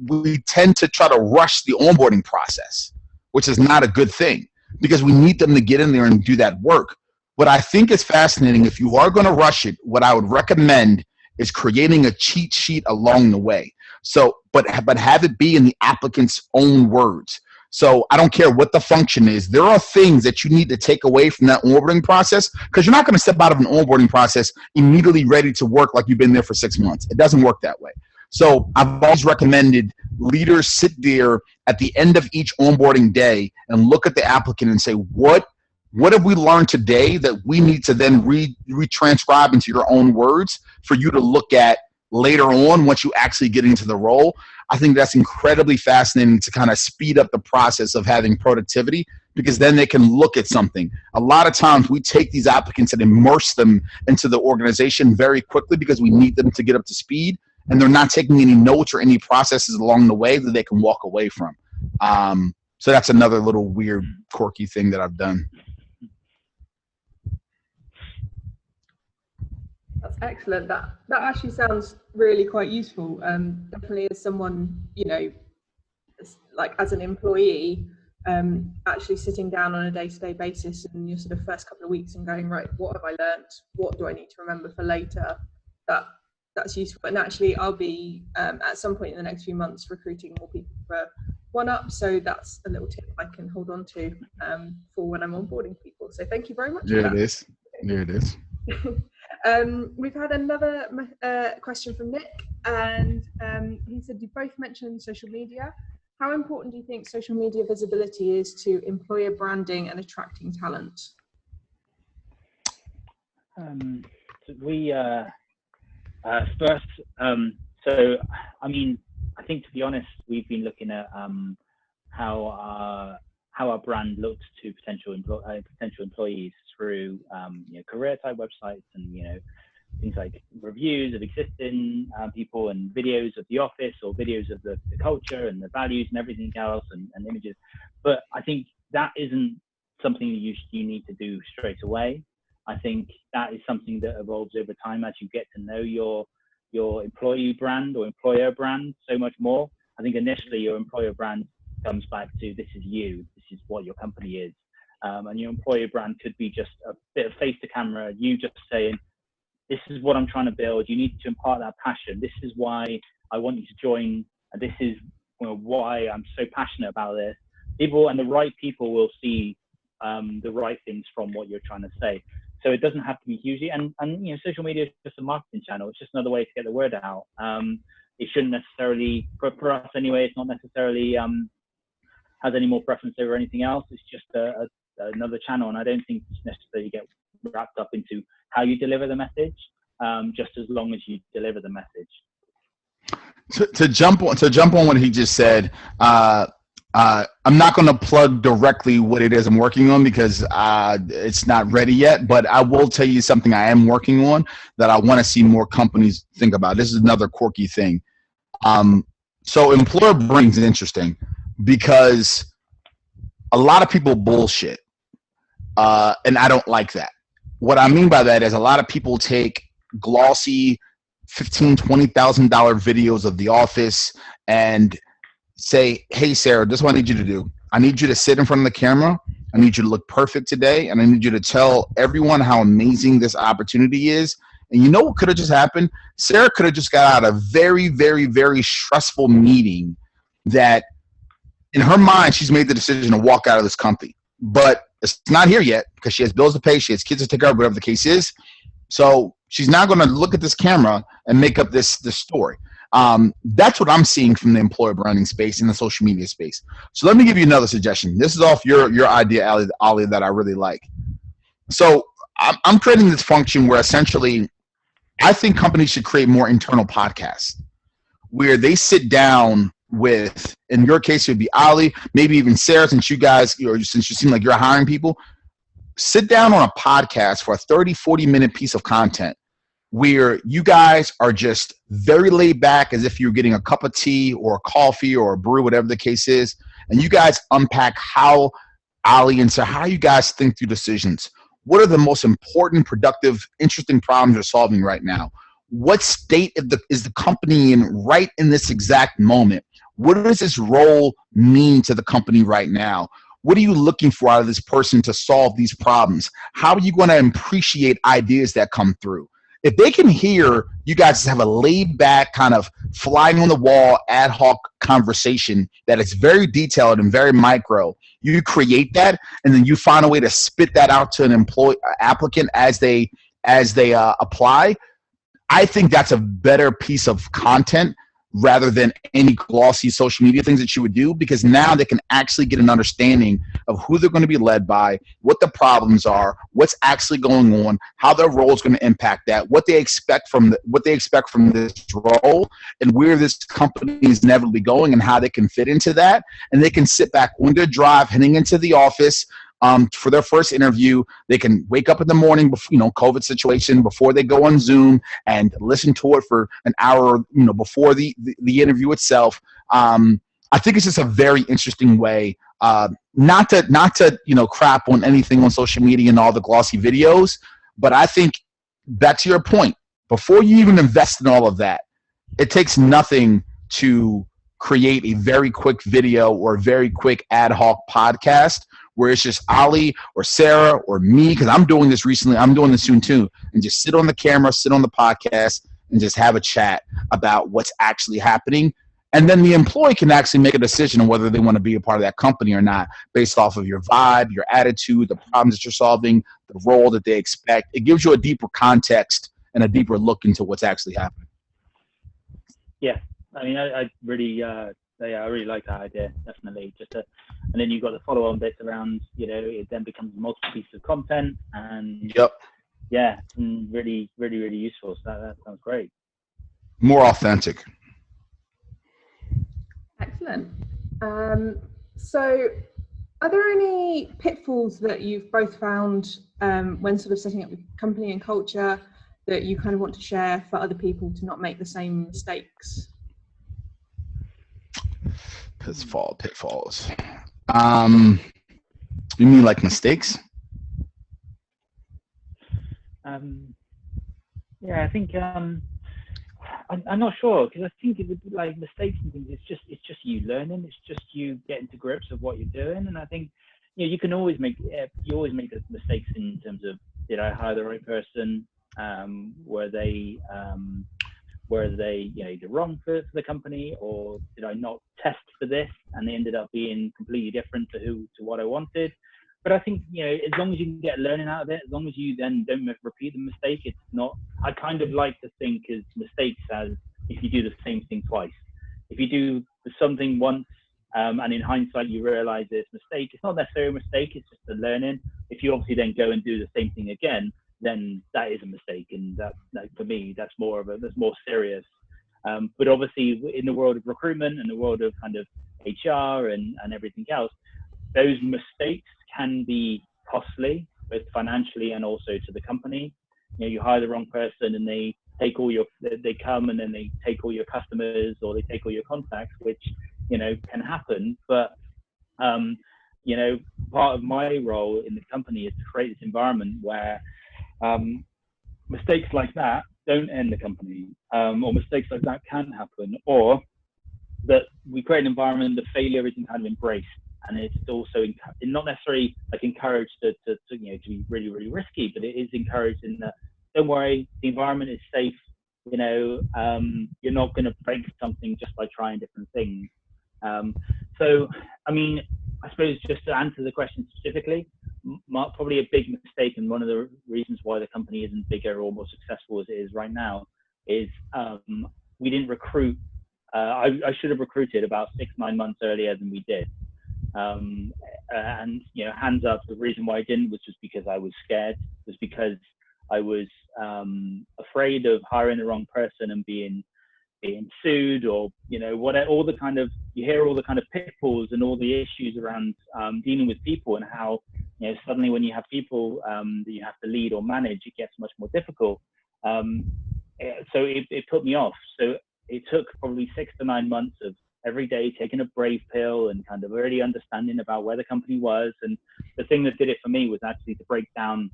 we tend to try to rush the onboarding process, which is not a good thing because we need them to get in there and do that work. What I think is fascinating, if you are going to rush it, what I would recommend is creating a cheat sheet along the way. So, but have it be in the applicant's own words. So I don't care what the function is. There are things that you need to take away from that onboarding process because you're not going to step out of an onboarding process immediately ready to work like you've been there for 6 months. It doesn't work that way. So I've always recommended leaders sit there at the end of each onboarding day and look at the applicant and say, what have we learned today that we need to then retranscribe into your own words for you to look at later on once you actually get into the role? I think that's incredibly fascinating to kind of speed up the process of having productivity because then they can look at something. A lot of times we take these applicants and immerse them into the organization very quickly because we need them to get up to speed, and they're not taking any notes or any processes along the way that they can walk away from. So that's another little weird, quirky thing that I've done. That's excellent. That actually sounds really quite useful. Definitely as someone, you know, like as an employee, actually sitting down on a day-to-day basis in your sort of first couple of weeks and going, right, what have I learned? What do I need to remember for later? That's useful. And actually I'll be at some point in the next few months recruiting more people for OneUp. So that's a little tip I can hold on to for when I'm onboarding people. So thank you very much. There it is. There it is. We've had another question from Nick, and he said, you both mentioned social media. How important do you think social media visibility is to employer branding and attracting talent? So I mean, I think to be honest, we've been looking at how our brand looks to potential employees through you know, career type websites and, you know, things like reviews of existing people and videos of the office or videos of the culture and the values and everything else and images. But I think that isn't something that you need to do straight away. I think that is something that evolves over time as you get to know your employee brand or employer brand so much more. I think initially your employer brand comes back to this is you, this is what your company is. And your employer brand could be just a bit of face to camera, you just saying, this is what I'm trying to build. You need to impart that passion. This is why I want you to join. And this is, you know, why I'm so passionate about this. People and the right people will see the right things from what you're trying to say. So it doesn't have to be hugely, and you know, social media is just a marketing channel. It's just another way to get the word out. It shouldn't necessarily, for us anyway, it's not necessarily has any more preference over anything else. It's just another channel, and I don't think it's necessarily get wrapped up into how you deliver the message, just as long as you deliver the message. To jump on what he just said, I'm not going to plug directly what it is I'm working on because it's not ready yet, but I will tell you something I am working on that I want to see more companies think about. This is another quirky thing. So employer branding is interesting because a lot of people bullshit, and I don't like that. What I mean by that is a lot of people take glossy $15,000, $20,000 videos of the office and say, hey, Sarah, this is what I need you to do. I need you to sit in front of the camera. I need you to look perfect today. And I need you to tell everyone how amazing this opportunity is. And you know what could have just happened? Sarah could have just got out of a very, very, very stressful meeting that in her mind, she's made the decision to walk out of this company. But it's not here yet because she has bills to pay. She has kids to take care of, whatever the case is. So she's now going to look at this camera and make up this story. That's what I'm seeing from the employer branding space and the social media space. So let me give you another suggestion. This is off your idea, Olly, that I really like. So I'm creating this function where essentially I think companies should create more internal podcasts where they sit down with, in your case, it would be Olly, maybe even Sarah, since you guys, since you seem like you're hiring people, sit down on a podcast for a 30, 40-minute piece of content where you guys are just very laid back as if you're getting a cup of tea or a coffee or a brew, whatever the case is, and you guys unpack how Olly and Sarah, how you guys think through decisions. What are the most important, productive, interesting problems you're solving right now? What state is the company in right in this exact moment? What does this role mean to the company right now? What are you looking for out of this person to solve these problems? How are you going to appreciate ideas that come through? If they can hear you guys have a laid back kind of flying on the wall ad hoc conversation that is very detailed and very micro, you create that and then you find a way to spit that out to an applicant as they apply. I think that's a better piece of content rather than any glossy social media things that you would do, because now they can actually get an understanding of who they're going to be led by, what the problems are, what's actually going on, how their role is going to impact that, what they expect from this role, and where this company is inevitably going and how they can fit into that. And they can sit back on their drive heading into the office for their first interview. They can wake up in the morning, before, COVID situation, before they go on Zoom and listen to it for an hour, before the interview itself. I think it's just a very interesting way, not to crap on anything on social media and all the glossy videos, but I think back to your point, before you even invest in all of that, it takes nothing to create a very quick video or a very quick ad hoc podcast where it's just Olly or Sarah or me, because I'm doing this recently, I'm doing this soon too, and just sit on the camera, sit on the podcast, and just have a chat about what's actually happening. And then the employee can actually make a decision on whether they want to be a part of that company or not, based off of your vibe, your attitude, the problems that you're solving, the role that they expect. It gives you a deeper context and a deeper look into what's actually happening. Yeah, I mean, I really like that idea, definitely. And then you've got the follow-on bits around, it then becomes multiple pieces of content, and yep, yeah, really, really, really useful. So that sounds great. More authentic. Excellent. So, are there any pitfalls that you've both found when sort of setting up the company and culture that you kind of want to share for other people to not make the same mistakes? Pitfalls. You mean like mistakes? Yeah, I think I'm not sure, because I think it would be like mistakes and things. It's just you learning. It's just you getting to grips of what you're doing. And I think you can always make the mistakes in terms of, did I hire the right person? Were they either wrong for the company, or did I not test for this and they ended up being completely different to what I wanted? But I think, as long as you can get learning out of it, as long as you then don't repeat the mistake, it's not, I kind of like to think as mistakes as if you do the same thing twice. If you do something once and in hindsight you realize it's a mistake, it's not necessarily a mistake, it's just a learning. If you obviously then go and do the same thing again, then that is a mistake, and that for me that's more serious. But obviously in the world of recruitment and the world of kind of HR and everything else, those mistakes can be costly, both financially and also to the company. You hire the wrong person and they come and then they take all your customers, or they take all your contacts, which can happen. But part of my role in the company is to create this environment where mistakes like that don't end the company, or mistakes like that can happen, or that we create an environment that failure isn't kind of embraced, and it's also not necessarily like encouraged to you know, to be really, really risky, but it is encouraged in that, don't worry, the environment is safe. You know, you're not going to break something just by trying different things. So, I mean, I suppose just to answer the question specifically, probably a big mistake, and one of the reasons why the company isn't bigger or more successful as it is right now, is we didn't recruit. I should have recruited about 6-9 months earlier than we did. And you know, hands up, the reason why I didn't was just because I was scared. Was because I was afraid of hiring the wrong person and being sued, or you know, all the kind of, you hear all the kind of pitfalls and all the issues around dealing with people, and how, you know, suddenly when you have people that you have to lead or manage, it gets much more difficult. So it put me off. So it took probably 6 to 9 months of every day taking a brave pill and kind of really understanding about where the company was. And the thing that did it for me was actually to break down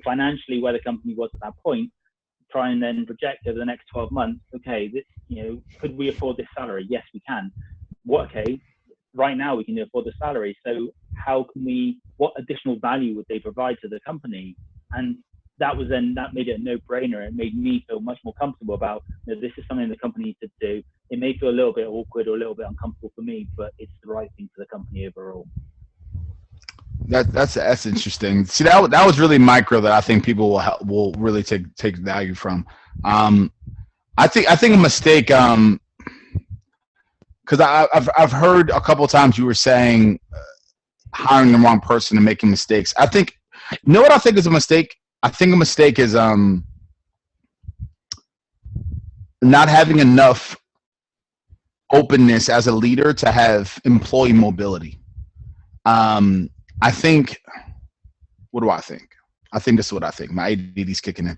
financially where the company was at that point, try and then project over the next 12 months, okay, this, you know, could we afford this salary? Yes, we can. Okay, right now we can afford the salary. So how can we, what additional value would they provide to the company? And that made it a no-brainer. It made me feel much more comfortable about, you know, this is something the company needs to do. It may feel a little bit awkward or a little bit uncomfortable for me, but it's the right thing for the company overall. That's interesting. See, that was really micro that I think people will really take value from. I think a mistake, because I've heard a couple of times you were saying hiring the wrong person and making mistakes. I think, you know what I think is a mistake? I think a mistake is not having enough openness as a leader to have employee mobility. I think, what do I think? I think this is what I think. My ADD's kicking in.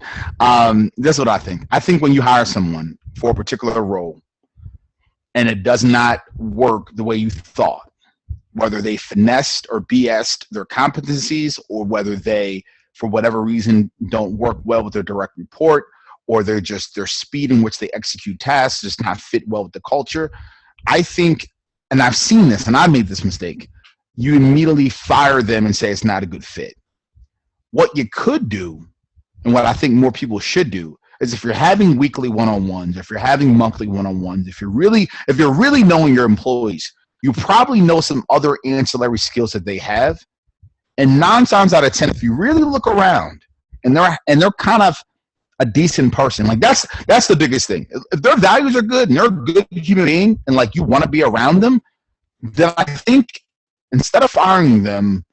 This is what I think. I think when you hire someone for a particular role and it does not work the way you thought, whether they finessed or BS'd their competencies, or whether they, for whatever reason, don't work well with their direct report, or their speed in which they execute tasks does not fit well with the culture, I think, and I've seen this and I made this mistake, you immediately fire them and say it's not a good fit. What you could do, and what I think more people should do, is if you're having weekly one-on-ones, if you're having monthly one-on-ones, if you're really knowing your employees, you probably know some other ancillary skills that they have. And 9 times out of 10, if you really look around and they're kind of a decent person, like that's the biggest thing. If their values are good and they're a good human being and like you want to be around them, then I think instead of firing them,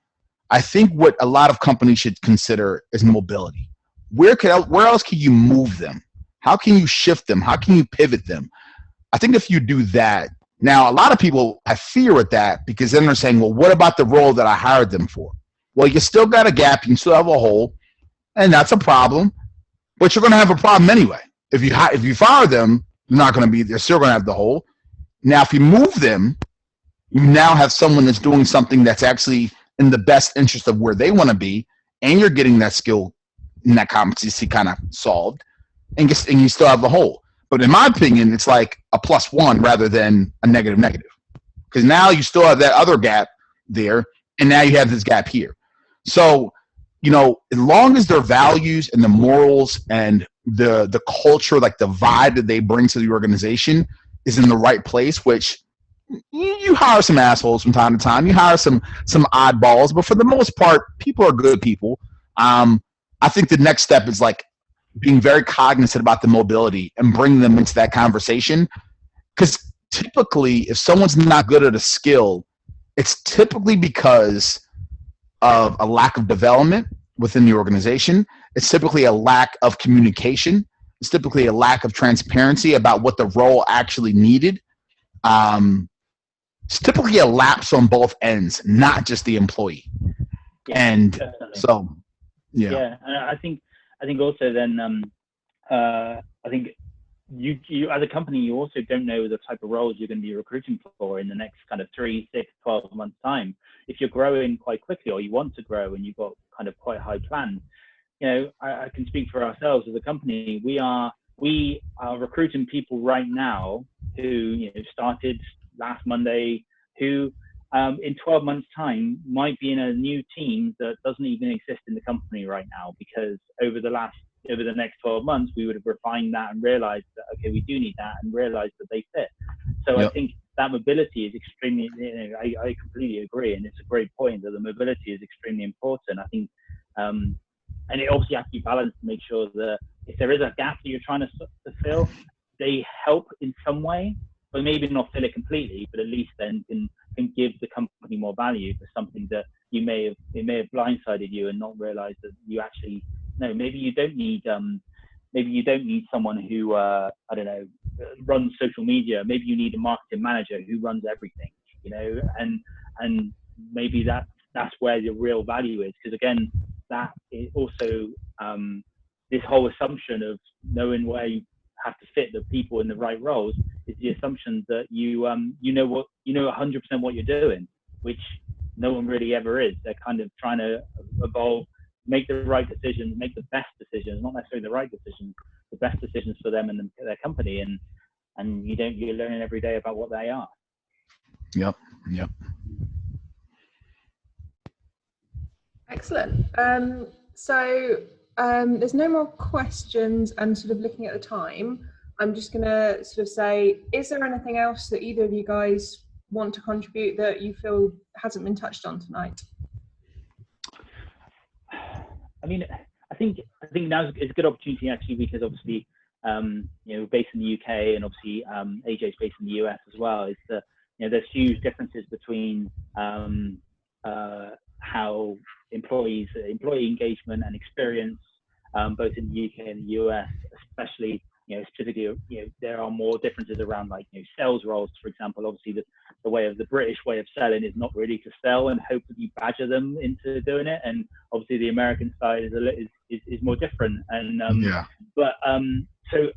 I think what a lot of companies should consider is mobility. Where else can you move them? How can you shift them? How can you pivot them? I think if you do that, now a lot of people have fear with that, because then they're saying, well, what about the role that I hired them for? Well, you still got a gap, you still have a hole, and that's a problem, but you're going to have a problem anyway. If you fire them, they're still going to have the hole. Now, if you move them, you now have someone that's doing something that's actually in the best interest of where they want to be, and you're getting that skill and that competency kind of solved, and you still have the hole. But in my opinion, it's like a +1 rather than a negative, because now you still have that other gap there, and now you have this gap here. So, you know, as long as their values and the morals and the culture, like the vibe that they bring to the organization, is in the right place, which you hire some assholes from time to time, you hire some oddballs, but for the most part, people are good people. I think the next step is like being very cognizant about the mobility and bringing them into that conversation. Because typically, if someone's not good at a skill, it's typically because of a lack of development within the organization. It's typically a lack of communication. It's typically a lack of transparency about what the role actually needed. It's typically a lapse on both ends, not just the employee. Yeah, and definitely. So, yeah. Yeah, and I think also then I think you as a company, you also don't know the type of roles you're going to be recruiting for in the next kind of 3, 6, 12 months time. If you're growing quite quickly, or you want to grow and you've got kind of quite high plans, you know, I can speak for ourselves as a company. We're we are recruiting people right now who started last Monday, who in 12 months' time might be in a new team that doesn't even exist in the company right now, because over the next 12 months we would have refined that and realized that, okay, we do need that, and realized that they fit. So I think that mobility is extremely, I completely agree, and it's a great point that the mobility is extremely important. I think, and it obviously has to be balanced to make sure that if there is a gap that you're trying to fill, they help in some way, but maybe not fill it completely, but at least then can give the company more value for something that it may have blindsided you and not realized that you actually, no, maybe you don't need someone who I don't know, runs social media. Maybe you need a marketing manager who runs everything, and maybe that's where the real value is. Because again, that is also this whole assumption of knowing where you have to fit the people in the right roles is the assumption that you know 100% what you're doing, which no one really ever is. They're kind of trying to evolve, make the right decisions, make the best decisions, not necessarily the right decisions, the best decisions for them and their company, and you're learning every day about what they are. Yep. Excellent. So there's no more questions, and sort of looking at the time, I'm just going to sort of say, is there anything else that either of you guys want to contribute that you feel hasn't been touched on tonight? I mean, I think now is a good opportunity actually, because obviously, based in the UK, and obviously AJ's based in the US as well. Is that there's huge differences between how employee engagement and experience, both in the UK and the US, especially specifically, there are more differences around sales roles, for example. Obviously, the way of the British way of selling is not really to sell and hope that you badger them into doing it, and obviously the American side is more different. And so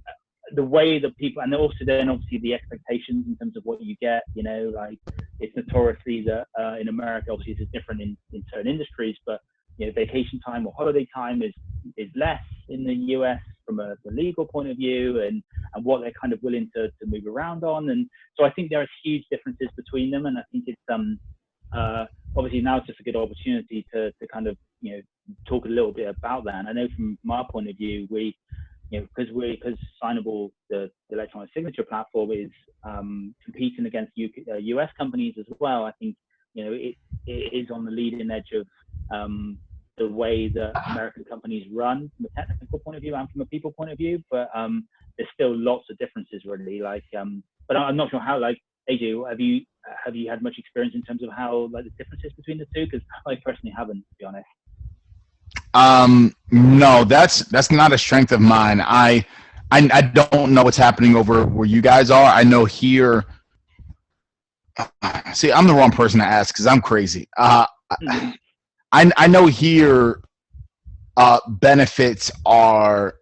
the way that people, and also then obviously the expectations in terms of what you get, it's notoriously that in America, obviously this is different in certain industries, but vacation time or holiday time is less in the US from the legal point of view, and what they're kind of willing to move around on. And so I think there are huge differences between them, and I think it's obviously now it's just a good opportunity to kind of talk a little bit about that. And I know from my point of view, we because Signable, the electronic signature platform, is competing against US companies as well. I think it is on the leading edge of the way that American companies run from a technical point of view and from a people point of view, but there's still lots of differences really. But I'm not sure how. AJ, have you had much experience in terms of how the differences between the two? Because I personally haven't, to be honest. No, that's not a strength of mine. I don't know what's happening over where you guys are. I know here. See, I'm the wrong person to ask because I'm crazy. I know here benefits are,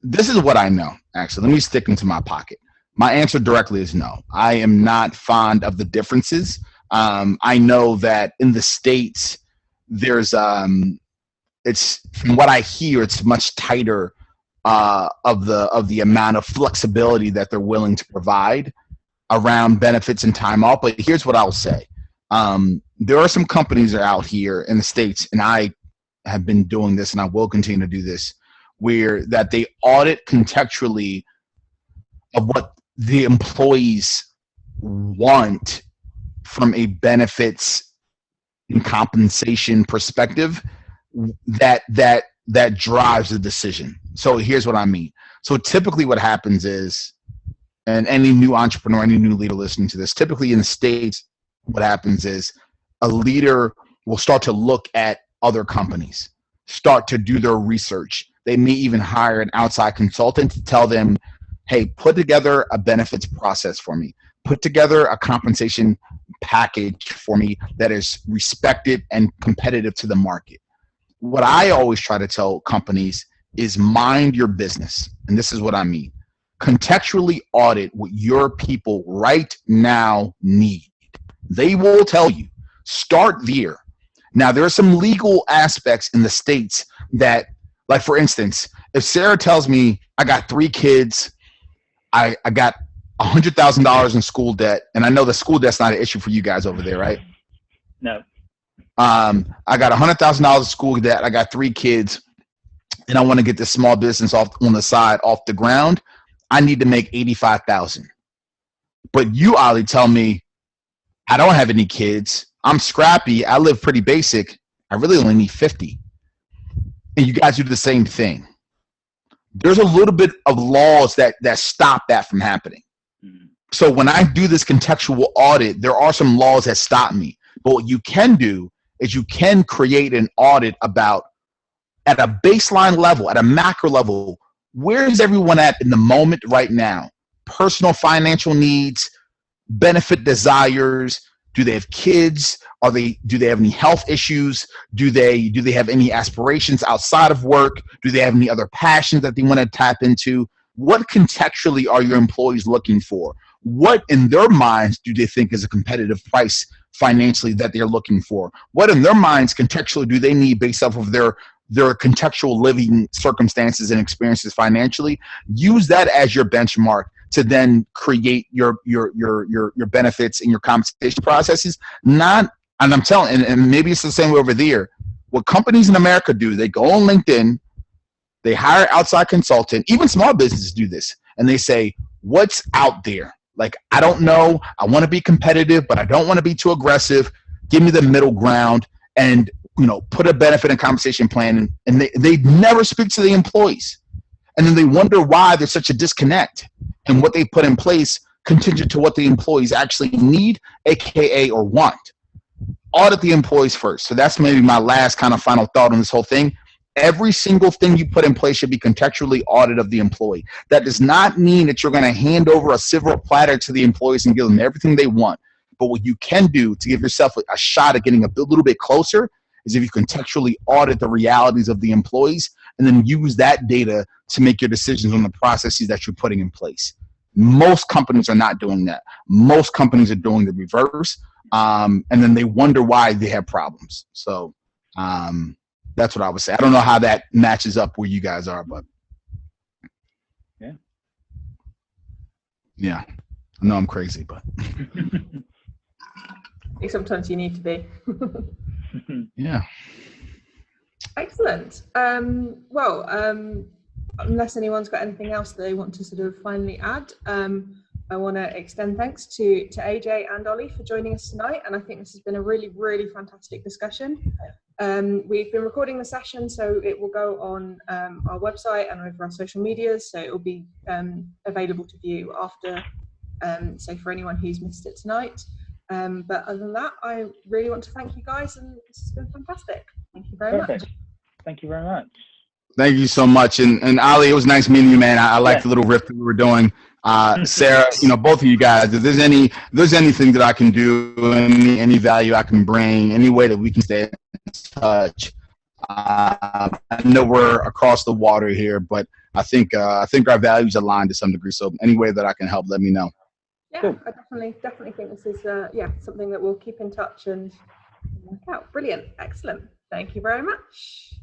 this is what I know, actually. Let me stick into my pocket. My answer directly is no. I am not fond of the differences. I know that in the States, there's, it's, from what I hear, it's much tighter of the amount of flexibility that they're willing to provide around benefits and time off. But here's what I'll say. There are some companies that are out here in the States, and I have been doing this and I will continue to do this, where that they audit contextually of what the employees want from a benefits and compensation perspective that drives the decision. So here's what I mean. So typically what happens is, and any new entrepreneur, any new leader listening to this, typically in the States, what happens is a leader will start to look at other companies, start to do their research. They may even hire an outside consultant to tell them, hey, put together a benefits process for me. Put together a compensation package for me that is respected and competitive to the market. What I always try to tell companies is mind your business. And this is what I mean. Contextually audit what your people right now need. They will tell you. Start there. Now, there are some legal aspects in the States that, like for instance, If Sarah tells me I got 3 kids, I got $100,000 in school debt, and I know the school debt's not an issue for you guys over there, right? No. I got $100,000 in school debt. I got 3 kids, and I want to get this small business off on the side off the ground. I need to make $85,000. But you, Ollie, tell me I don't have any kids. I'm scrappy. I live pretty basic. I really only need 50. And you guys do the same thing. There's a little bit of laws that stop that from happening. Mm-hmm. So when I do this contextual audit, there are some laws that stop me. But what you can do is you can create an audit about, at a baseline level, at a macro level, where is everyone at in the moment right now? Personal financial needs, benefit desires. Do they have kids? Do they have any health issues? Do they have any aspirations outside of work? Do they have any other passions that they want to tap into? What contextually are your employees looking for? What in their minds do they think is a competitive price financially that they're looking for? What in their minds contextually do they need based off of their contextual living circumstances and experiences financially? Use that as your benchmark to then create your benefits and your compensation processes. And I'm telling, and maybe it's the same way over there. What companies in America do, they go on LinkedIn, they hire outside consultant, even small businesses do this, and they say, what's out there? Like, I don't know, I want to be competitive, but I don't want to be too aggressive. Give me the middle ground, and put a benefit and compensation plan in, and they never speak to the employees. And then they wonder why there's such a disconnect and what they put in place contingent to what the employees actually need, AKA or want. Audit the employees first. So that's maybe my last kind of final thought on this whole thing. Every single thing you put in place should be contextually audited of the employee. That does not mean that you're going to hand over a silver platter to the employees and give them everything they want. But what you can do to give yourself a shot at getting a little bit closer is if you contextually audit the realities of the employees and then use that data to make your decisions on the processes that you're putting in place. Most companies are not doing that. Most companies are doing the reverse. And then they wonder why they have problems. So that's what I would say. I don't know how that matches up where you guys are, but yeah, I know I'm crazy, but sometimes you need to be. Yeah. Excellent. Unless anyone's got anything else they want to sort of finally add, I want to extend thanks to AJ and Olly for joining us tonight, and I think this has been a really, really fantastic discussion. We've been recording the session, so it will go on our website and over our social medias, so it will be available to view after, so for anyone who's missed it tonight. But other than that, I really want to thank you guys, and this has been fantastic. Thank you very much. Thank you very much. Thank you so much. And Olly, it was nice meeting you, man. I like the little riff that we were doing. Sarah, both of you guys, if there's anything that I can do, any value I can bring, any way that we can stay in touch. I know we're across the water here, but I think our values align to some degree. So any way that I can help, let me know. Yeah, cool. I definitely think this is something that we'll keep in touch and work out. Brilliant. Excellent. Thank you very much.